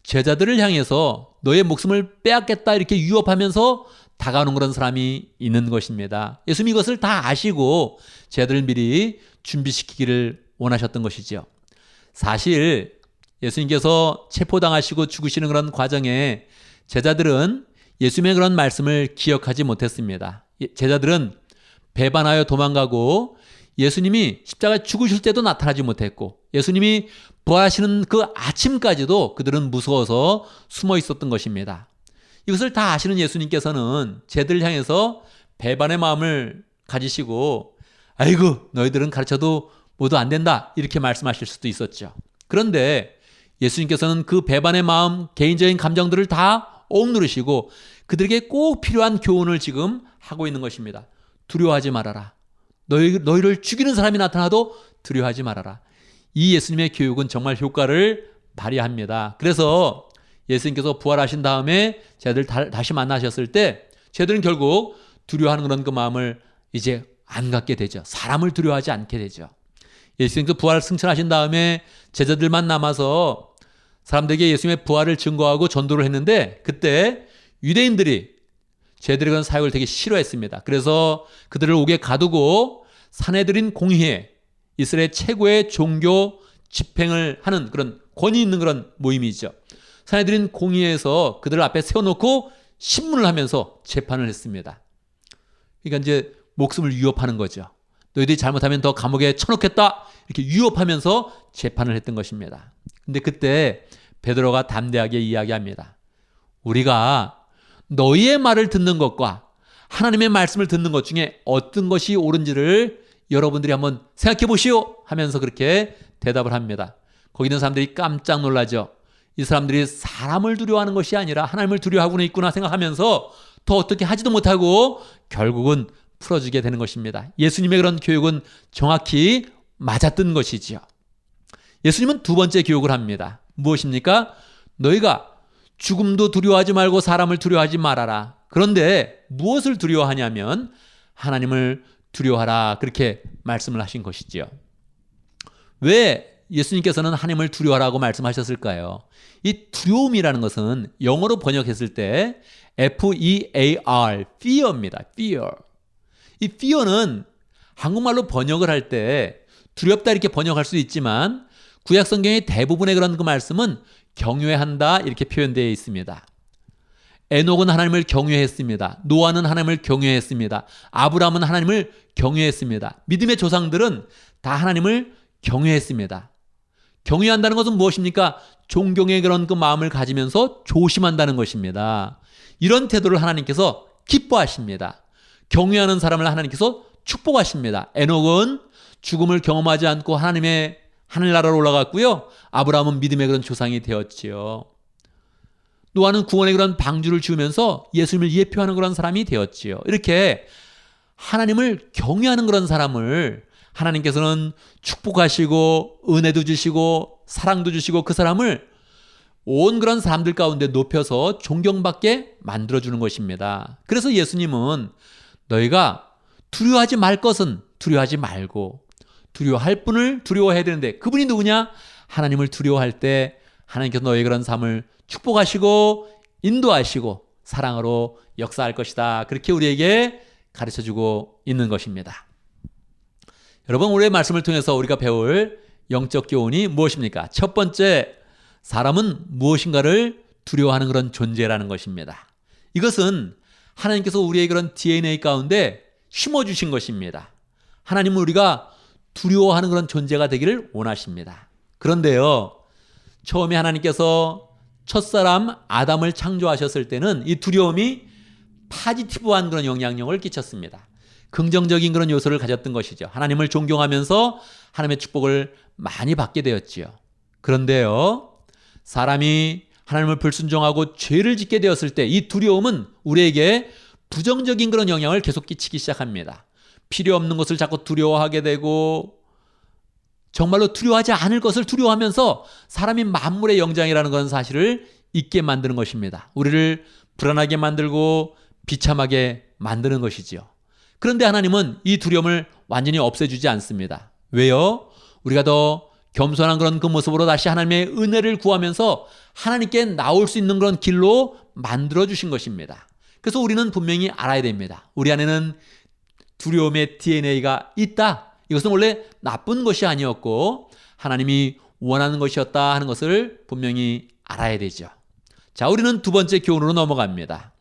S1: 제자들을 향해서 너의 목숨을 빼앗겠다 이렇게 유업하면서 다가오는 그런 사람이 있는 것입니다. 예수님이 이것을 다 아시고 제자들을 미리 준비시키기를 원하셨던 것이죠. 사실 예수님께서 체포당하시고 죽으시는 그런 과정에 제자들은 예수님의 그런 말씀을 기억하지 못했습니다. 제자들은 배반하여 도망가고 예수님이 십자가에 죽으실 때도 나타나지 못했고 예수님이 부활하시는 그 아침까지도 그들은 무서워서 숨어 있었던 것입니다. 이것을 다 아시는 예수님께서는 제자들을 향해서 배반의 마음을 가지시고 아이고 너희들은 가르쳐도 모두 안 된다 이렇게 말씀하실 수도 있었죠. 그런데 예수님께서는 그 배반의 마음, 개인적인 감정들을 다 억누르시고 그들에게 꼭 필요한 교훈을 지금 하고 있는 것입니다. 두려워하지 말아라. 너희를 죽이는 사람이 나타나도 두려워하지 말아라. 이 예수님의 교육은 정말 효과를 발휘합니다. 그래서 예수님께서 부활하신 다음에 제자들 다시 만나셨을 때 제자들은 결국 두려워하는 그런 그 마음을 이제 안 갖게 되죠. 사람을 두려워하지 않게 되죠. 예수님께서 부활 승천하신 다음에 제자들만 남아서 사람들에게 예수님의 부활을 증거하고 전도를 했는데 그때 유대인들이 제자들의 그런 사역을 되게 싫어했습니다. 그래서 그들을 옥에 가두고 사내들인 공회에 이스라엘 최고의 종교 집행을 하는 그런 권위 있는 그런 모임이죠. 사내들인 공회에서 그들을 앞에 세워놓고 신문을 하면서 재판을 했습니다. 그러니까 이제 목숨을 위협하는 거죠. 너희들이 잘못하면 더 감옥에 쳐넣겠다 이렇게 위협하면서 재판을 했던 것입니다. 근데 그때 베드로가 담대하게 이야기합니다. 우리가 너희의 말을 듣는 것과 하나님의 말씀을 듣는 것 중에 어떤 것이 옳은지를 여러분들이 한번 생각해 보시오 하면서 그렇게 대답을 합니다. 거기 있는 사람들이 깜짝 놀라죠. 이 사람들이 사람을 두려워하는 것이 아니라 하나님을 두려워하고는 있구나 생각하면서 더 어떻게 하지도 못하고 결국은 풀어주게 되는 것입니다. 예수님의 그런 교육은 정확히 맞았던 것이지요. 예수님은 두 번째 교육을 합니다. 무엇입니까? 너희가 죽음도 두려워하지 말고 사람을 두려워하지 말아라. 그런데 무엇을 두려워하냐면 하나님을 두려워하라. 그렇게 말씀을 하신 것이지요. 왜 예수님께서는 하나님을 두려워하라고 말씀하셨을까요? 이 두려움이라는 것은 영어로 번역했을 때 F-E-A-R, fear입니다. fear. 이 fear는 한국말로 번역을 할 때 두렵다 이렇게 번역할 수 있지만 구약 성경의 대부분의 그런 그 말씀은 경외한다 이렇게 표현되어 있습니다. 에녹은 하나님을 경외했습니다. 노아는 하나님을 경외했습니다. 아브라함은 하나님을 경외했습니다. 믿음의 조상들은 다 하나님을 경외했습니다. 경외한다는 것은 무엇입니까? 존경의 그런 그 마음을 가지면서 조심한다는 것입니다. 이런 태도를 하나님께서 기뻐하십니다. 경외하는 사람을 하나님께서 축복하십니다. 에녹은 죽음을 경험하지 않고 하나님의 하늘나라로 올라갔고요. 아브라함은 믿음의 그런 조상이 되었지요. 노아는 구원의 그런 방주를 지으면서 예수님을 예표하는 그런 사람이 되었지요. 이렇게 하나님을 경외하는 그런 사람을 하나님께서는 축복하시고 은혜도 주시고 사랑도 주시고 그 사람을 온 그런 사람들 가운데 높여서 존경받게 만들어주는 것입니다. 그래서 예수님은 너희가 두려워하지 말 것은 두려워하지 말고 두려워할 분을 두려워해야 되는데 그분이 누구냐? 하나님을 두려워할 때 하나님께서 너희 그런 삶을 축복하시고 인도하시고 사랑으로 역사할 것이다. 그렇게 우리에게 가르쳐주고 있는 것입니다. 여러분, 오늘의 말씀을 통해서 우리가 배울 영적 교훈이 무엇입니까? 첫 번째, 사람은 무엇인가를 두려워하는 그런 존재라는 것입니다. 이것은 하나님께서 우리의 그런 DNA 가운데 심어주신 것입니다. 하나님은 우리가 두려워하는 그런 존재가 되기를 원하십니다. 그런데요, 처음에 하나님께서 첫사람 아담을 창조하셨을 때는 이 두려움이 파지티브한 그런 영향력을 끼쳤습니다. 긍정적인 그런 요소를 가졌던 것이죠. 하나님을 존경하면서 하나님의 축복을 많이 받게 되었지요. 그런데요, 사람이 하나님을 불순종하고 죄를 짓게 되었을 때 이 두려움은 우리에게 부정적인 그런 영향을 계속 끼치기 시작합니다. 필요 없는 것을 자꾸 두려워하게 되고, 정말로 두려워하지 않을 것을 두려워하면서 사람이 만물의 영장이라는 건 사실을 잊게 만드는 것입니다. 우리를 불안하게 만들고 비참하게 만드는 것이지요. 그런데 하나님은 이 두려움을 완전히 없애주지 않습니다. 왜요? 우리가 더 겸손한 그런 그 모습으로 다시 하나님의 은혜를 구하면서 하나님께 나올 수 있는 그런 길로 만들어주신 것입니다. 그래서 우리는 분명히 알아야 됩니다. 우리 안에는 두려움의 DNA가 있다. 이것은 원래 나쁜 것이 아니었고 하나님이 원하는 것이었다 하는 것을 분명히 알아야 되죠. 자, 우리는 두 번째 교훈으로 넘어갑니다.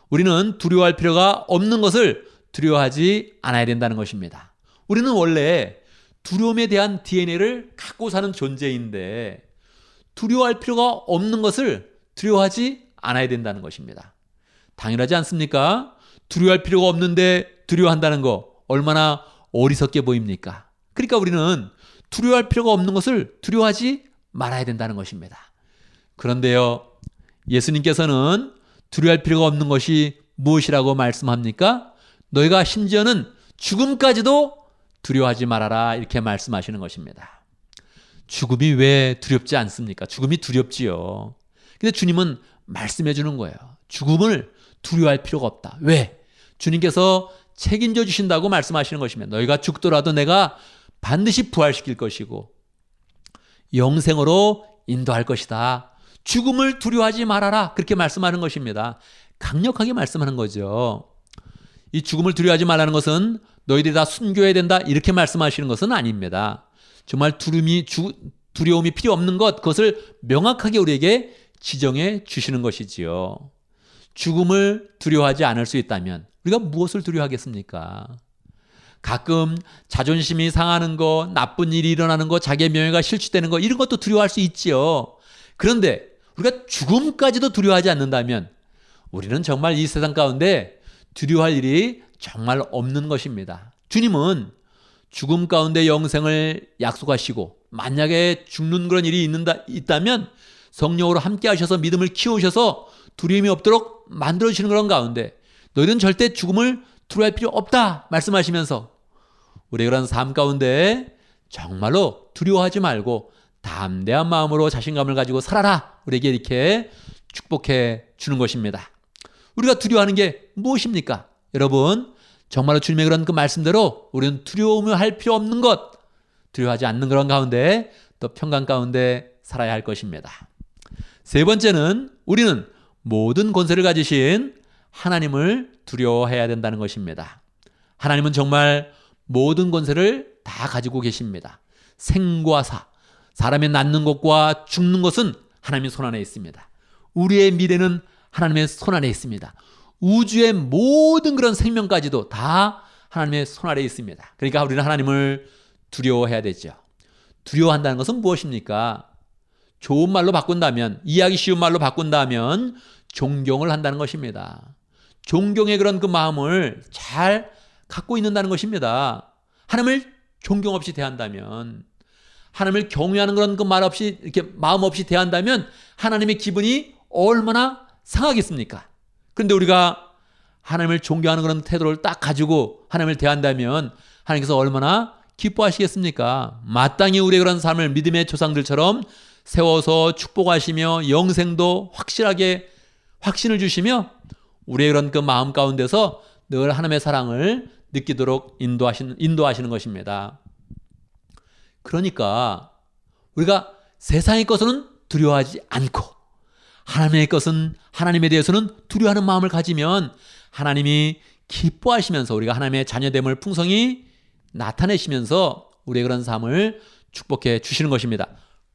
S1: 우리는 두려워할 필요가 없는 것을 두려워하지 않아야 된다는 것입니다. 우리는 원래 두려움에 대한 DNA를 갖고 사는 존재인데 두려워할 필요가 없는 것을 두려워하지 않아야 된다는 것입니다. 당연하지 않습니까? 두려워할 필요가 없는데 두려워한다는 거 얼마나 어리석게 보입니까? 그러니까 우리는 두려워할 필요가 없는 것을 두려워하지 말아야 된다는 것입니다. 그런데요, 예수님께서는 두려워할 필요가 없는 것이 무엇이라고 말씀합니까? 너희가 심지어는 죽음까지도 두려워하지 말아라, 이렇게 말씀하시는 것입니다. 죽음이 왜 두렵지 않습니까? 죽음이 두렵지요. 근데 주님은 말씀해 주는 거예요. 죽음을 두려워할 필요가 없다. 왜? 주님께서 책임져 주신다고 말씀하시는 것입니다. 너희가 죽더라도 내가 반드시 부활시킬 것이고 영생으로 인도할 것이다. 죽음을 두려워하지 말아라, 그렇게 말씀하는 것입니다. 강력하게 말씀하는 거죠. 이 죽음을 두려워하지 말라는 것은 너희들이 다 순교해야 된다, 이렇게 말씀하시는 것은 아닙니다. 정말 두려움이 필요 없는 것, 그것을 명확하게 우리에게 지정해 주시는 것이지요. 죽음을 두려워하지 않을 수 있다면 우리가 무엇을 두려워하겠습니까? 가끔 자존심이 상하는 거, 나쁜 일이 일어나는 거, 자기의 명예가 실추되는 거, 이런 것도 두려워할 수 있지요. 그런데 우리가 죽음까지도 두려워하지 않는다면 우리는 정말 이 세상 가운데 두려워할 일이 정말 없는 것입니다. 주님은 죽음 가운데 영생을 약속하시고 만약에 죽는 그런 일이 있다면 성령으로 함께 하셔서 믿음을 키우셔서 두려움이 없도록 만들어주시는 그런 가운데 너희는 절대 죽음을 두려워할 필요 없다 말씀하시면서 우리의 그런 삶 가운데 정말로 두려워하지 말고 담대한 마음으로 자신감을 가지고 살아라, 우리에게 이렇게 축복해 주는 것입니다. 우리가 두려워하는 게 무엇입니까? 여러분, 정말로 주님의 그런 그 말씀대로 우리는 두려움을 할 필요 없는 것, 두려워하지 않는 그런 가운데 또 평강 가운데 살아야 할 것입니다. 세 번째는 우리는 모든 권세를 가지신 하나님을 두려워해야 된다는 것입니다. 하나님은 정말 모든 권세를 다 가지고 계십니다. 생과 사, 사람의 낳는 것과 죽는 것은 하나님의 손 안에 있습니다. 우리의 미래는 하나님의 손 안에 있습니다. 우주의 모든 그런 생명까지도 다 하나님의 손 아래에 있습니다. 그러니까 우리는 하나님을 두려워해야 되죠. 두려워한다는 것은 무엇입니까? 좋은 말로 바꾼다면, 이해하기 쉬운 말로 바꾼다면 존경을 한다는 것입니다. 존경의 그런 그 마음을 잘 갖고 있는다는 것입니다. 하나님을 존경 없이 대한다면, 하나님을 경외하는 그런 그 말 없이, 이렇게 마음 없이 대한다면 하나님의 기분이 얼마나 상하겠습니까? 그런데 우리가 하나님을 존경하는 그런 태도를 딱 가지고 하나님을 대한다면 하나님께서 얼마나 기뻐하시겠습니까? 마땅히 우리의 그런 삶을 믿음의 조상들처럼 세워서 축복하시며 영생도 확실하게 확신을 주시며 우리의 그런 그 마음 가운데서 늘 하나님의 사랑을 느끼도록 인도하시는 것입니다. 그러니까 우리가 세상의 것은 두려워하지 않고 하나님의 것은, 하나님에 대해서는 두려워하는 마음을 가지면 하나님이 기뻐하시면서 우리가 하나님의 자녀됨을 풍성히 나타내시면서 우리의 그런 삶을 축복해 주시는 것입니다.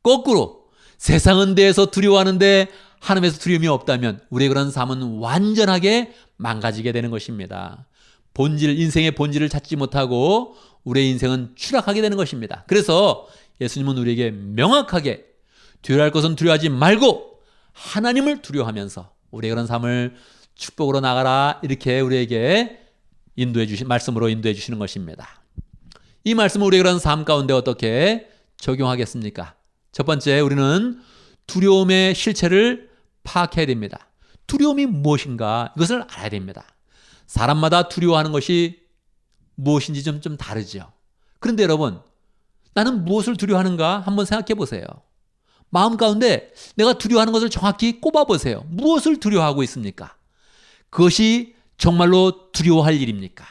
S1: 거꾸로 세상은 대해서 두려워하는데 하나님에서 두려움이 없다면 우리의 그런 삶은 완전하게 망가지게 되는 것입니다. 인생의 본질을 찾지 못하고 우리의 인생은 추락하게 되는 것입니다. 그래서 예수님은 우리에게 명확하게 두려워할 것은 두려워하지 말고 하나님을 두려워하면서 우리의 그런 삶을 축복으로 나가라, 이렇게 우리에게 말씀으로 인도해 주시는 것입니다. 이 말씀을 우리의 그런 삶 가운데 어떻게 적용하겠습니까? 첫 번째, 우리는 두려움의 실체를 파악해야 됩니다. 두려움이 무엇인가, 이것을 알아야 됩니다. 사람마다 두려워하는 것이 무엇인지 좀 다르죠. 그런데 여러분, 나는 무엇을 두려워하는가 한번 생각해 보세요. 마음 가운데 내가 두려워하는 것을 정확히 꼽아 보세요. 무엇을 두려워하고 있습니까? 그것이 정말로 두려워할 일입니까?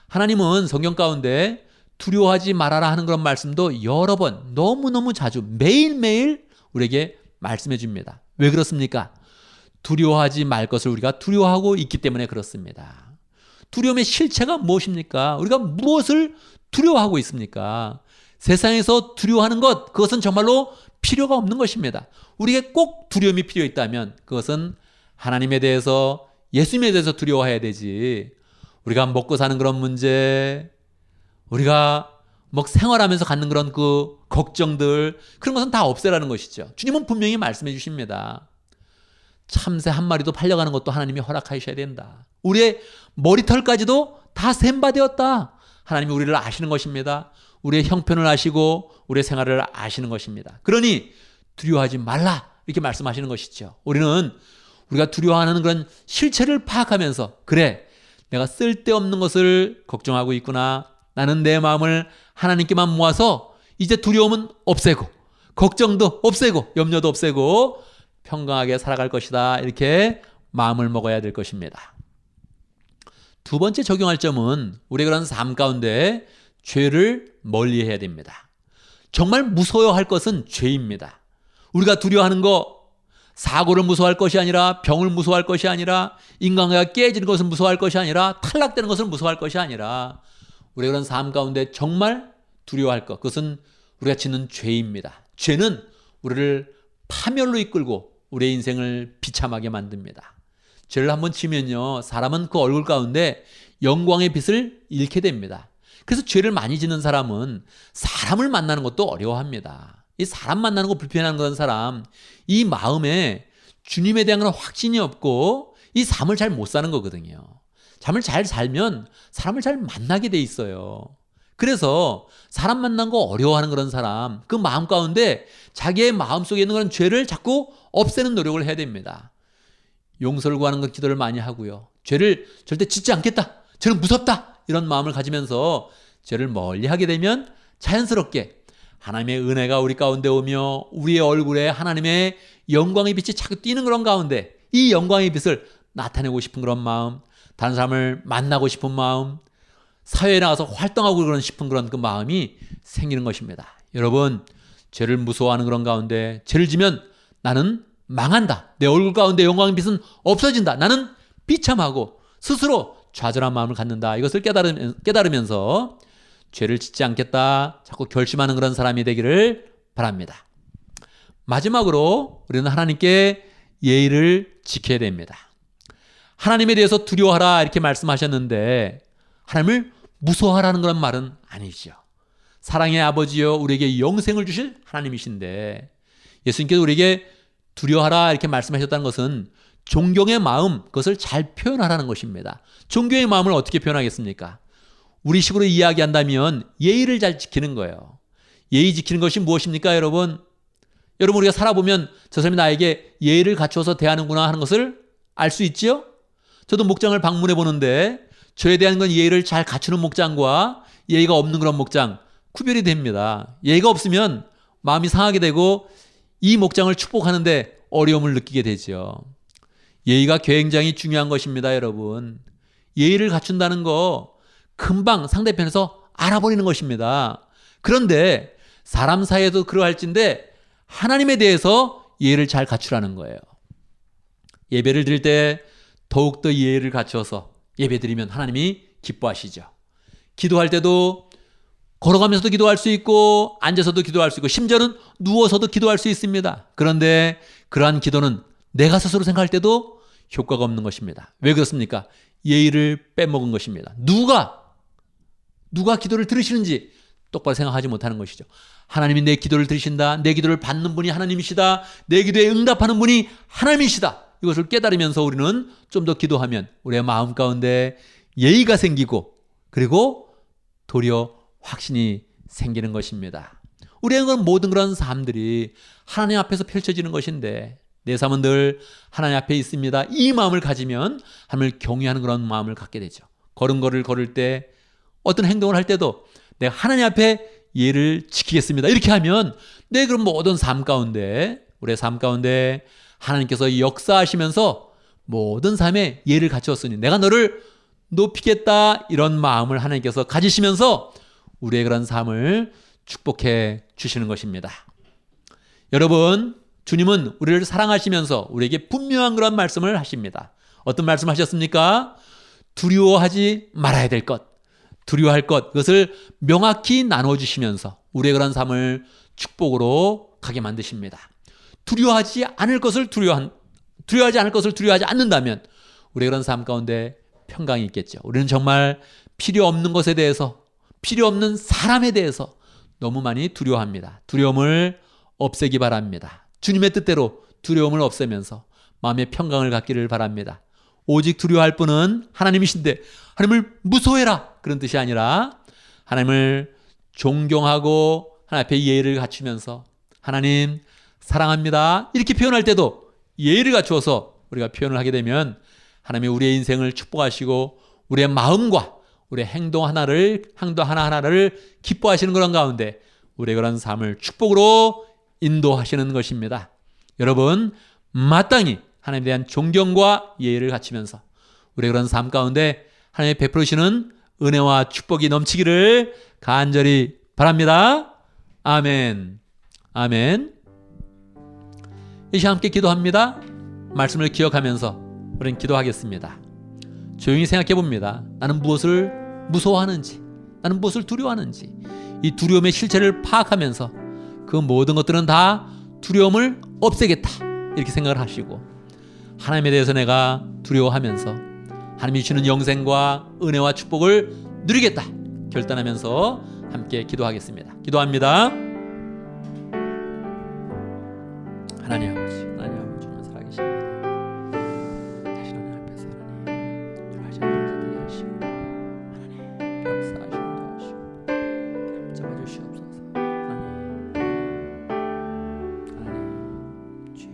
S1: 하나님은 성경 가운데 두려워하지 말아라 하는 그런 말씀도 여러 번, 너무너무 자주, 매일매일 우리에게 말씀해 줍니다. 왜 그렇습니까? 두려워하지 말 것을 우리가 두려워하고 있기 때문에 그렇습니다. 두려움의 실체가 무엇입니까? 우리가 무엇을 두려워하고 있습니까? 세상에서 두려워하는 것, 그것은 정말로 필요가 없는 것입니다. 우리에게 꼭 두려움이 필요 있다면 그것은 하나님에 대해서, 예수님에 대해서 두려워해야 되지, 우리가 먹고 사는 그런 문제, 우리가 생활하면서 갖는 그런 그 걱정들, 그런 것은 다 없애라는 것이죠. 주님은 분명히 말씀해 주십니다. 참새 한 마리도 팔려가는 것도 하나님이 허락하셔야 된다. 우리의 머리털까지도 다 셈바되었다. 하나님이 우리를 아시는 것입니다. 우리의 형편을 아시고 우리의 생활을 아시는 것입니다. 그러니 두려워하지 말라, 이렇게 말씀하시는 것이죠. 우리는 우리가 두려워하는 그런 실체를 파악하면서, 그래, 내가 쓸데없는 것을 걱정하고 있구나. 나는 내 마음을 하나님께만 모아서 이제 두려움은 없애고 걱정도 없애고 염려도 없애고 평강하게 살아갈 것이다, 이렇게 마음을 먹어야 될 것입니다. 두 번째 적용할 점은 우리가 그런 삶 가운데 죄를 멀리해야 됩니다. 정말 무서워할 것은 죄입니다. 우리가 두려워하는 거, 사고를 무서워할 것이 아니라, 병을 무서워할 것이 아니라, 인간관계가 깨지는 것을 무서워할 것이 아니라, 탈락되는 것을 무서워할 것이 아니라, 우리가 그런 삶 가운데 정말 두려워할 것, 그것은 우리가 짓는 죄입니다. 죄는 우리를 파멸로 이끌고 우리의 인생을 비참하게 만듭니다. 죄를 한번 지면요, 사람은 그 얼굴 가운데 영광의 빛을 잃게 됩니다. 그래서 죄를 많이 짓는 사람은 사람을 만나는 것도 어려워합니다. 이 사람 만나는 거 불편한 그런 사람, 이 마음에 주님에 대한 그런 확신이 없고 이 삶을 잘 못 사는 거거든요. 잠을 잘 살면 사람을 잘 만나게 돼 있어요. 그래서 사람 만난 거 어려워하는 그런 사람, 그 마음 가운데 자기의 마음속에 있는 그런 죄를 자꾸 없애는 노력을 해야 됩니다. 용서를 구하는 것, 기도를 많이 하고요. 죄를 절대 짓지 않겠다, 죄는 무섭다, 이런 마음을 가지면서 죄를 멀리하게 되면 자연스럽게 하나님의 은혜가 우리 가운데 오며 우리의 얼굴에 하나님의 영광의 빛이 자꾸 띄는 그런 가운데 이 영광의 빛을 나타내고 싶은 그런 마음, 다른 사람을 만나고 싶은 마음, 사회에 나가서 활동하고 그런 싶은 그런 그 마음이 생기는 것입니다. 여러분, 죄를 무서워하는 그런 가운데 죄를 지면 나는 망한다, 내 얼굴 가운데 영광의 빛은 없어진다, 나는 비참하고 스스로 좌절한 마음을 갖는다, 이것을 깨달으면서 죄를 짓지 않겠다 자꾸 결심하는 그런 사람이 되기를 바랍니다. 마지막으로 우리는 하나님께 예의를 지켜야 됩니다. 하나님에 대해서 두려워하라, 이렇게 말씀하셨는데 하나님을 무서워하라는 그런 말은 아니죠. 사랑의 아버지여 우리에게 영생을 주실 하나님이신데, 예수님께서 우리에게 두려워하라 이렇게 말씀하셨다는 것은 존경의 마음, 그것을 잘 표현하라는 것입니다. 존경의 마음을 어떻게 표현하겠습니까? 우리 식으로 이야기한다면 예의를 잘 지키는 거예요. 예의 지키는 것이 무엇입니까, 여러분? 여러분, 우리가 살아보면 저 사람이 나에게 예의를 갖추어서 대하는구나 하는 것을 알 수 있지요? 저도 목장을 방문해 보는데 저에 대한 건 예의를 잘 갖추는 목장과 예의가 없는 그런 목장, 구별이 됩니다. 예의가 없으면 마음이 상하게 되고 이 목장을 축복하는데 어려움을 느끼게 되죠. 예의가 굉장히 중요한 것입니다, 여러분. 예의를 갖춘다는 거 금방 상대편에서 알아버리는 것입니다. 그런데 사람 사이에도 그러할진데 하나님에 대해서 예의를 잘 갖추라는 거예요. 예배를 드릴 때 더욱더 예의를 갖춰서 예배 드리면 하나님이 기뻐하시죠. 기도할 때도 걸어가면서도 기도할 수 있고 앉아서도 기도할 수 있고 심지어는 누워서도 기도할 수 있습니다. 그런데 그러한 기도는 내가 스스로 생각할 때도 효과가 없는 것입니다. 왜 그렇습니까? 예의를 빼먹은 것입니다. 누가 기도를 들으시는지 똑바로 생각하지 못하는 것이죠. 하나님이 내 기도를 들으신다. 내 기도를 받는 분이 하나님이시다. 내 기도에 응답하는 분이 하나님이시다. 이것을 깨달으면서 우리는 좀 더 기도하면 우리의 마음 가운데 예의가 생기고 그리고 도리어 확신이 생기는 것입니다. 우리의 모든 그런 삶들이 하나님 앞에서 펼쳐지는 것인데 내 삶은 늘 하나님 앞에 있습니다. 이 마음을 가지면 하나님을 경외하는 그런 마음을 갖게 되죠. 걸음걸이를 걸을 때 어떤 행동을 할 때도 내가 하나님 앞에 예를 지키겠습니다. 이렇게 하면 내 그런 모든 삶 가운데 우리의 삶 가운데 하나님께서 역사하시면서 모든 삶에 예를 갖추었으니 내가 너를 높이겠다 이런 마음을 하나님께서 가지시면서 우리의 그런 삶을 축복해 주시는 것입니다. 여러분, 주님은 우리를 사랑하시면서 우리에게 분명한 그런 말씀을 하십니다. 어떤 말씀 하셨습니까? 두려워하지 말아야 될 것, 두려워할 것, 그것을 명확히 나눠주시면서 우리의 그런 삶을 축복으로 가게 만드십니다. 두려워하지 않을 것을 두려워하지 않는다면 우리의 그런 삶 가운데 평강이 있겠죠. 우리는 정말 필요 없는 것에 대해서, 필요 없는 사람에 대해서 너무 많이 두려워합니다. 두려움을 없애기 바랍니다. 주님의 뜻대로 두려움을 없애면서 마음의 평강을 갖기를 바랍니다. 오직 두려워할 분은 하나님이신데 하나님을 무서워해라 그런 뜻이 아니라 하나님을 존경하고 하나님 앞에 예의를 갖추면서 하나님 사랑합니다 이렇게 표현할 때도 예의를 갖추어서 우리가 표현을 하게 되면 하나님이 우리의 인생을 축복하시고 우리의 마음과 우리의 행동 하나하나를 기뻐하시는 그런 가운데 우리의 그런 삶을 축복으로 인도하시는 것입니다. 여러분, 마땅히 하나님에 대한 존경과 예의를 갖추면서 우리의 그런 삶 가운데 하나님이 베풀으시는 은혜와 축복이 넘치기를 간절히 바랍니다. 아멘. 아멘. 이 시간 함께 기도합니다. 말씀을 기억하면서 우리는 기도하겠습니다. 조용히 생각해 봅니다. 나는 무엇을 무서워하는지, 나는 무엇을 두려워하는지, 이 두려움의 실체를 파악하면서 그 모든 것들은 다 두려움을 없애겠다 이렇게 생각을 하시고 하나님에 대해서 내가 두려워하면서 하나님이 주시는 영생과 은혜와 축복을 누리겠다 결단하면서 함께 기도하겠습니다. 기도합니다. 하나님 아버지, 주는 살아계십니다. 다시 하나님 앞에서 하나님 여러가지 감사드리게 하시고 하나님 역사하시고 도와주시고 하나님 잡아주시옵소서. 하나님 주여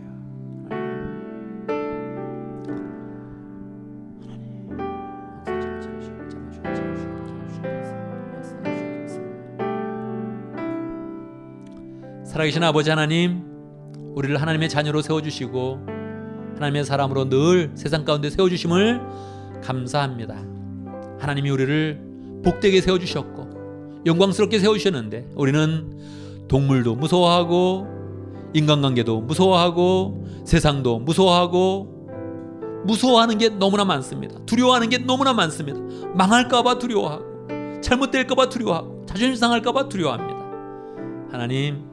S1: 살아계신 아버지 하나님, 우리를 하나님의 자녀로 세워주시고 하나님의 사람으로 늘 세상 가운데 세워주심을 감사합니다. 하나님이 우리를 복되게 세워주셨고 영광스럽게 세우셨는데 우리는 동물도 무서워하고 인간관계도 무서워하고 세상도 무서워하고 무서워하는 게 너무나 많습니다. 두려워하는 게 너무나 많습니다. 망할까봐 두려워하고 잘못될까봐 두려워하고 자존심 상할까봐 두려워합니다. 하나님,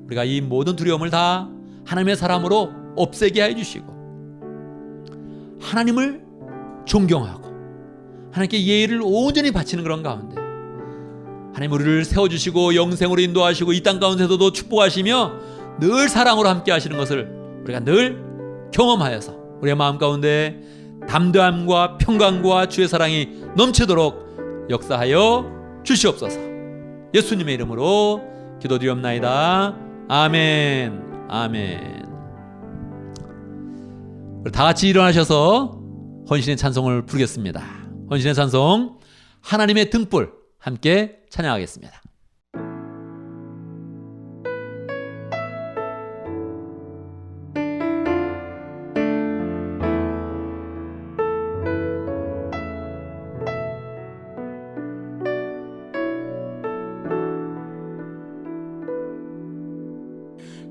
S1: 우리가 이 모든 두려움을 다 하나님의 사람으로 없애게 해주시고 하나님을 존경하고 하나님께 예의를 온전히 바치는 그런 가운데 하나님 우리를 세워주시고 영생으로 인도하시고 이 땅 가운데서도 축복하시며 늘 사랑으로 함께 하시는 것을 우리가 늘 경험하여서 우리의 마음 가운데 담대함과 평강과 주의 사랑이 넘치도록 역사하여 주시옵소서. 예수님의 이름으로 기도드리옵나이다. 아멘. 아멘. 우리 다 같이 일어나셔서 헌신의 찬송을 부르겠습니다. 헌신의 찬송 하나님의 등불 함께 찬양하겠습니다.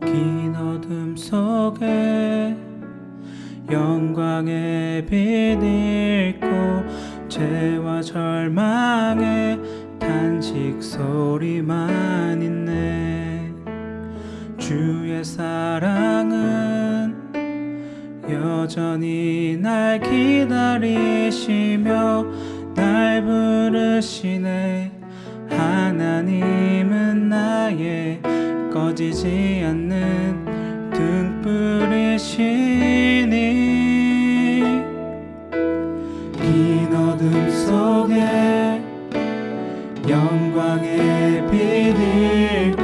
S2: 긴 어둠 속에 영광의 빛 잃고 죄와 절망의 탄식 소리만 있네. 주의 사랑은 여전히 날 기다리시며 날 부르시네. 하나님은 나의 꺼지지 않는 등불이시니 긴 어둠 속에 영광의 빛 잃고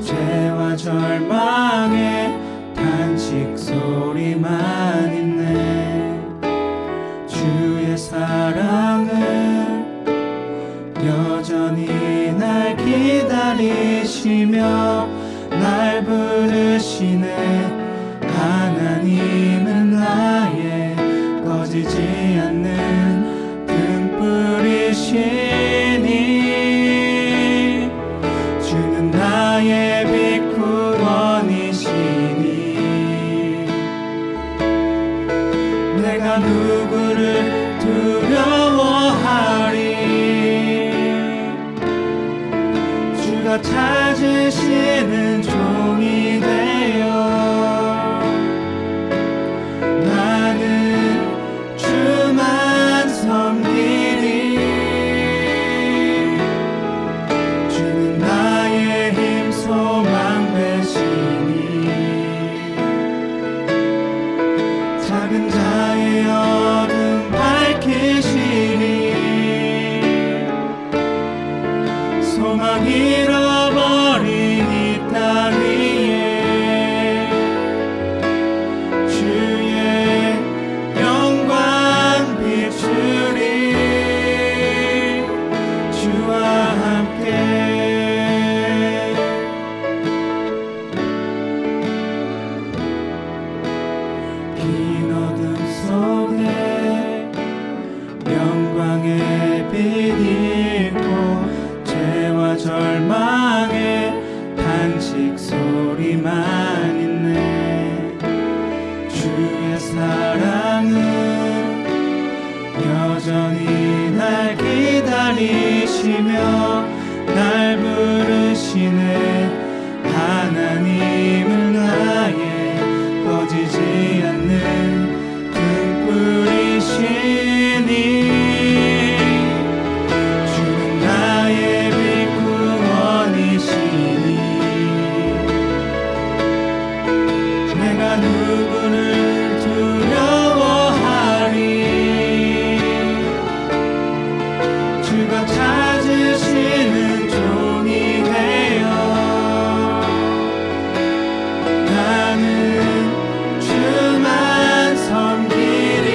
S2: 죄와 절망의 탄식 소리만 있네. 주의 사랑은 여전히 날 기다리시며 날 부르시네. 하나님은 나의 꺼지지 않는 등불이시니 주는 나의 빛 구원이시니 내가 누구를 두려워하리. 주가 찾으시는 종이 되어 나는 주만 섬기리. 주는 나의 힘 소망 되시니 작은 자의 어둠 밝히시니 소망 잃어버린 이 땅 위에 주의 영광 비추리. 주와 함께 긴 어둠 속에 영광의 빛 잃고 죄와 절망의 탄식 소리만 있네. 주의 사랑은 여전히 날 기다리시며 날 부르시네. 하나님은 나의 꺼지지 않는 등불이시니 주는 나의 빛 구원이시니 내가 누구를 두려워하리. 주가 찾으시는 종이 되어 나는 주만 섬기리.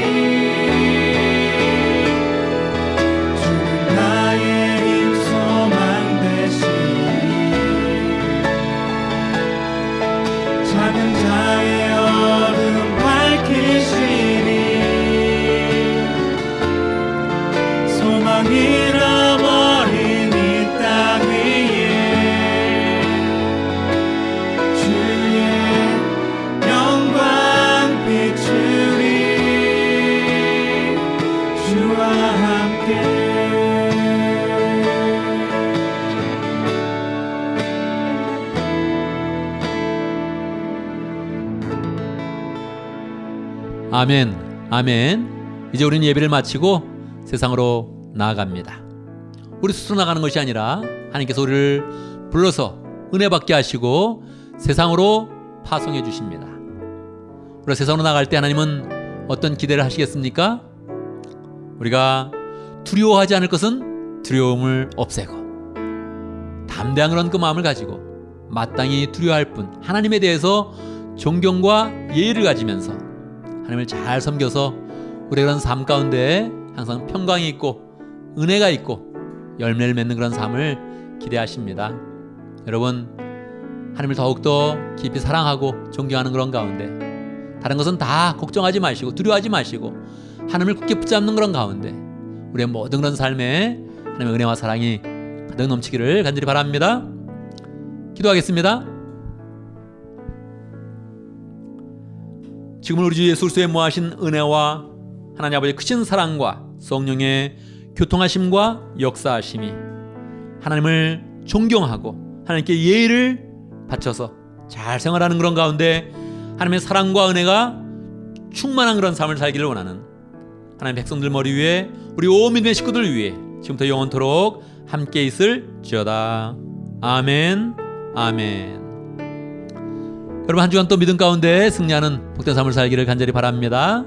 S2: 주는 나의 힘 소망 되시니 작은 자의 어둠 밝히시니 소망 잃어버린 이 땅 위에 주의 영광 비추리. 주와 함께
S1: 아멘, 아멘. 이제 우리는 예배를 마치고 세상으로 나아갑니다. 우리 스스로 나가는 것이 아니라 하나님께서 우리를 불러서 은혜 받게 하시고 세상으로 파송해 주십니다. 우리가 세상으로 나갈 때 하나님은 어떤 기대를 하시겠습니까? 우리가 두려워하지 않을 것은 두려움을 없애고 담대한 그런 그 마음을 가지고 마땅히 두려워할 뿐 하나님에 대해서 존경과 예의를 가지면서 하나님을 잘 섬겨서 우리의 그런 삶 가운데 항상 평강이 있고 은혜가 있고 열매를 맺는 그런 삶을 기대하십니다. 여러분, 하나님을 더욱더 깊이 사랑하고 존경하는 그런 가운데 다른 것은 다 걱정하지 마시고 두려워하지 마시고 하나님을 굳게 붙잡는 그런 가운데 우리의 모든 그런 삶에 하나님의 은혜와 사랑이 가득 넘치기를 간절히 바랍니다. 기도하겠습니다. 지금은 우리 주 예수 그리스도의 모하신 은혜와 하나님 아버지의 크신 사랑과 성령의 교통하심과 역사하심이 하나님을 존경하고 하나님께 예의를 바쳐서 잘 생활하는 그런 가운데 하나님의 사랑과 은혜가 충만한 그런 삶을 살기를 원하는 하나님 백성들 머리 위에 우리 온 믿음의 식구들 위해 지금부터 영원토록 함께 있을지어다. 아멘. 아멘. 여러분 한 주간 또 믿음 가운데 승리하는 복된 삶을 살기를 간절히 바랍니다.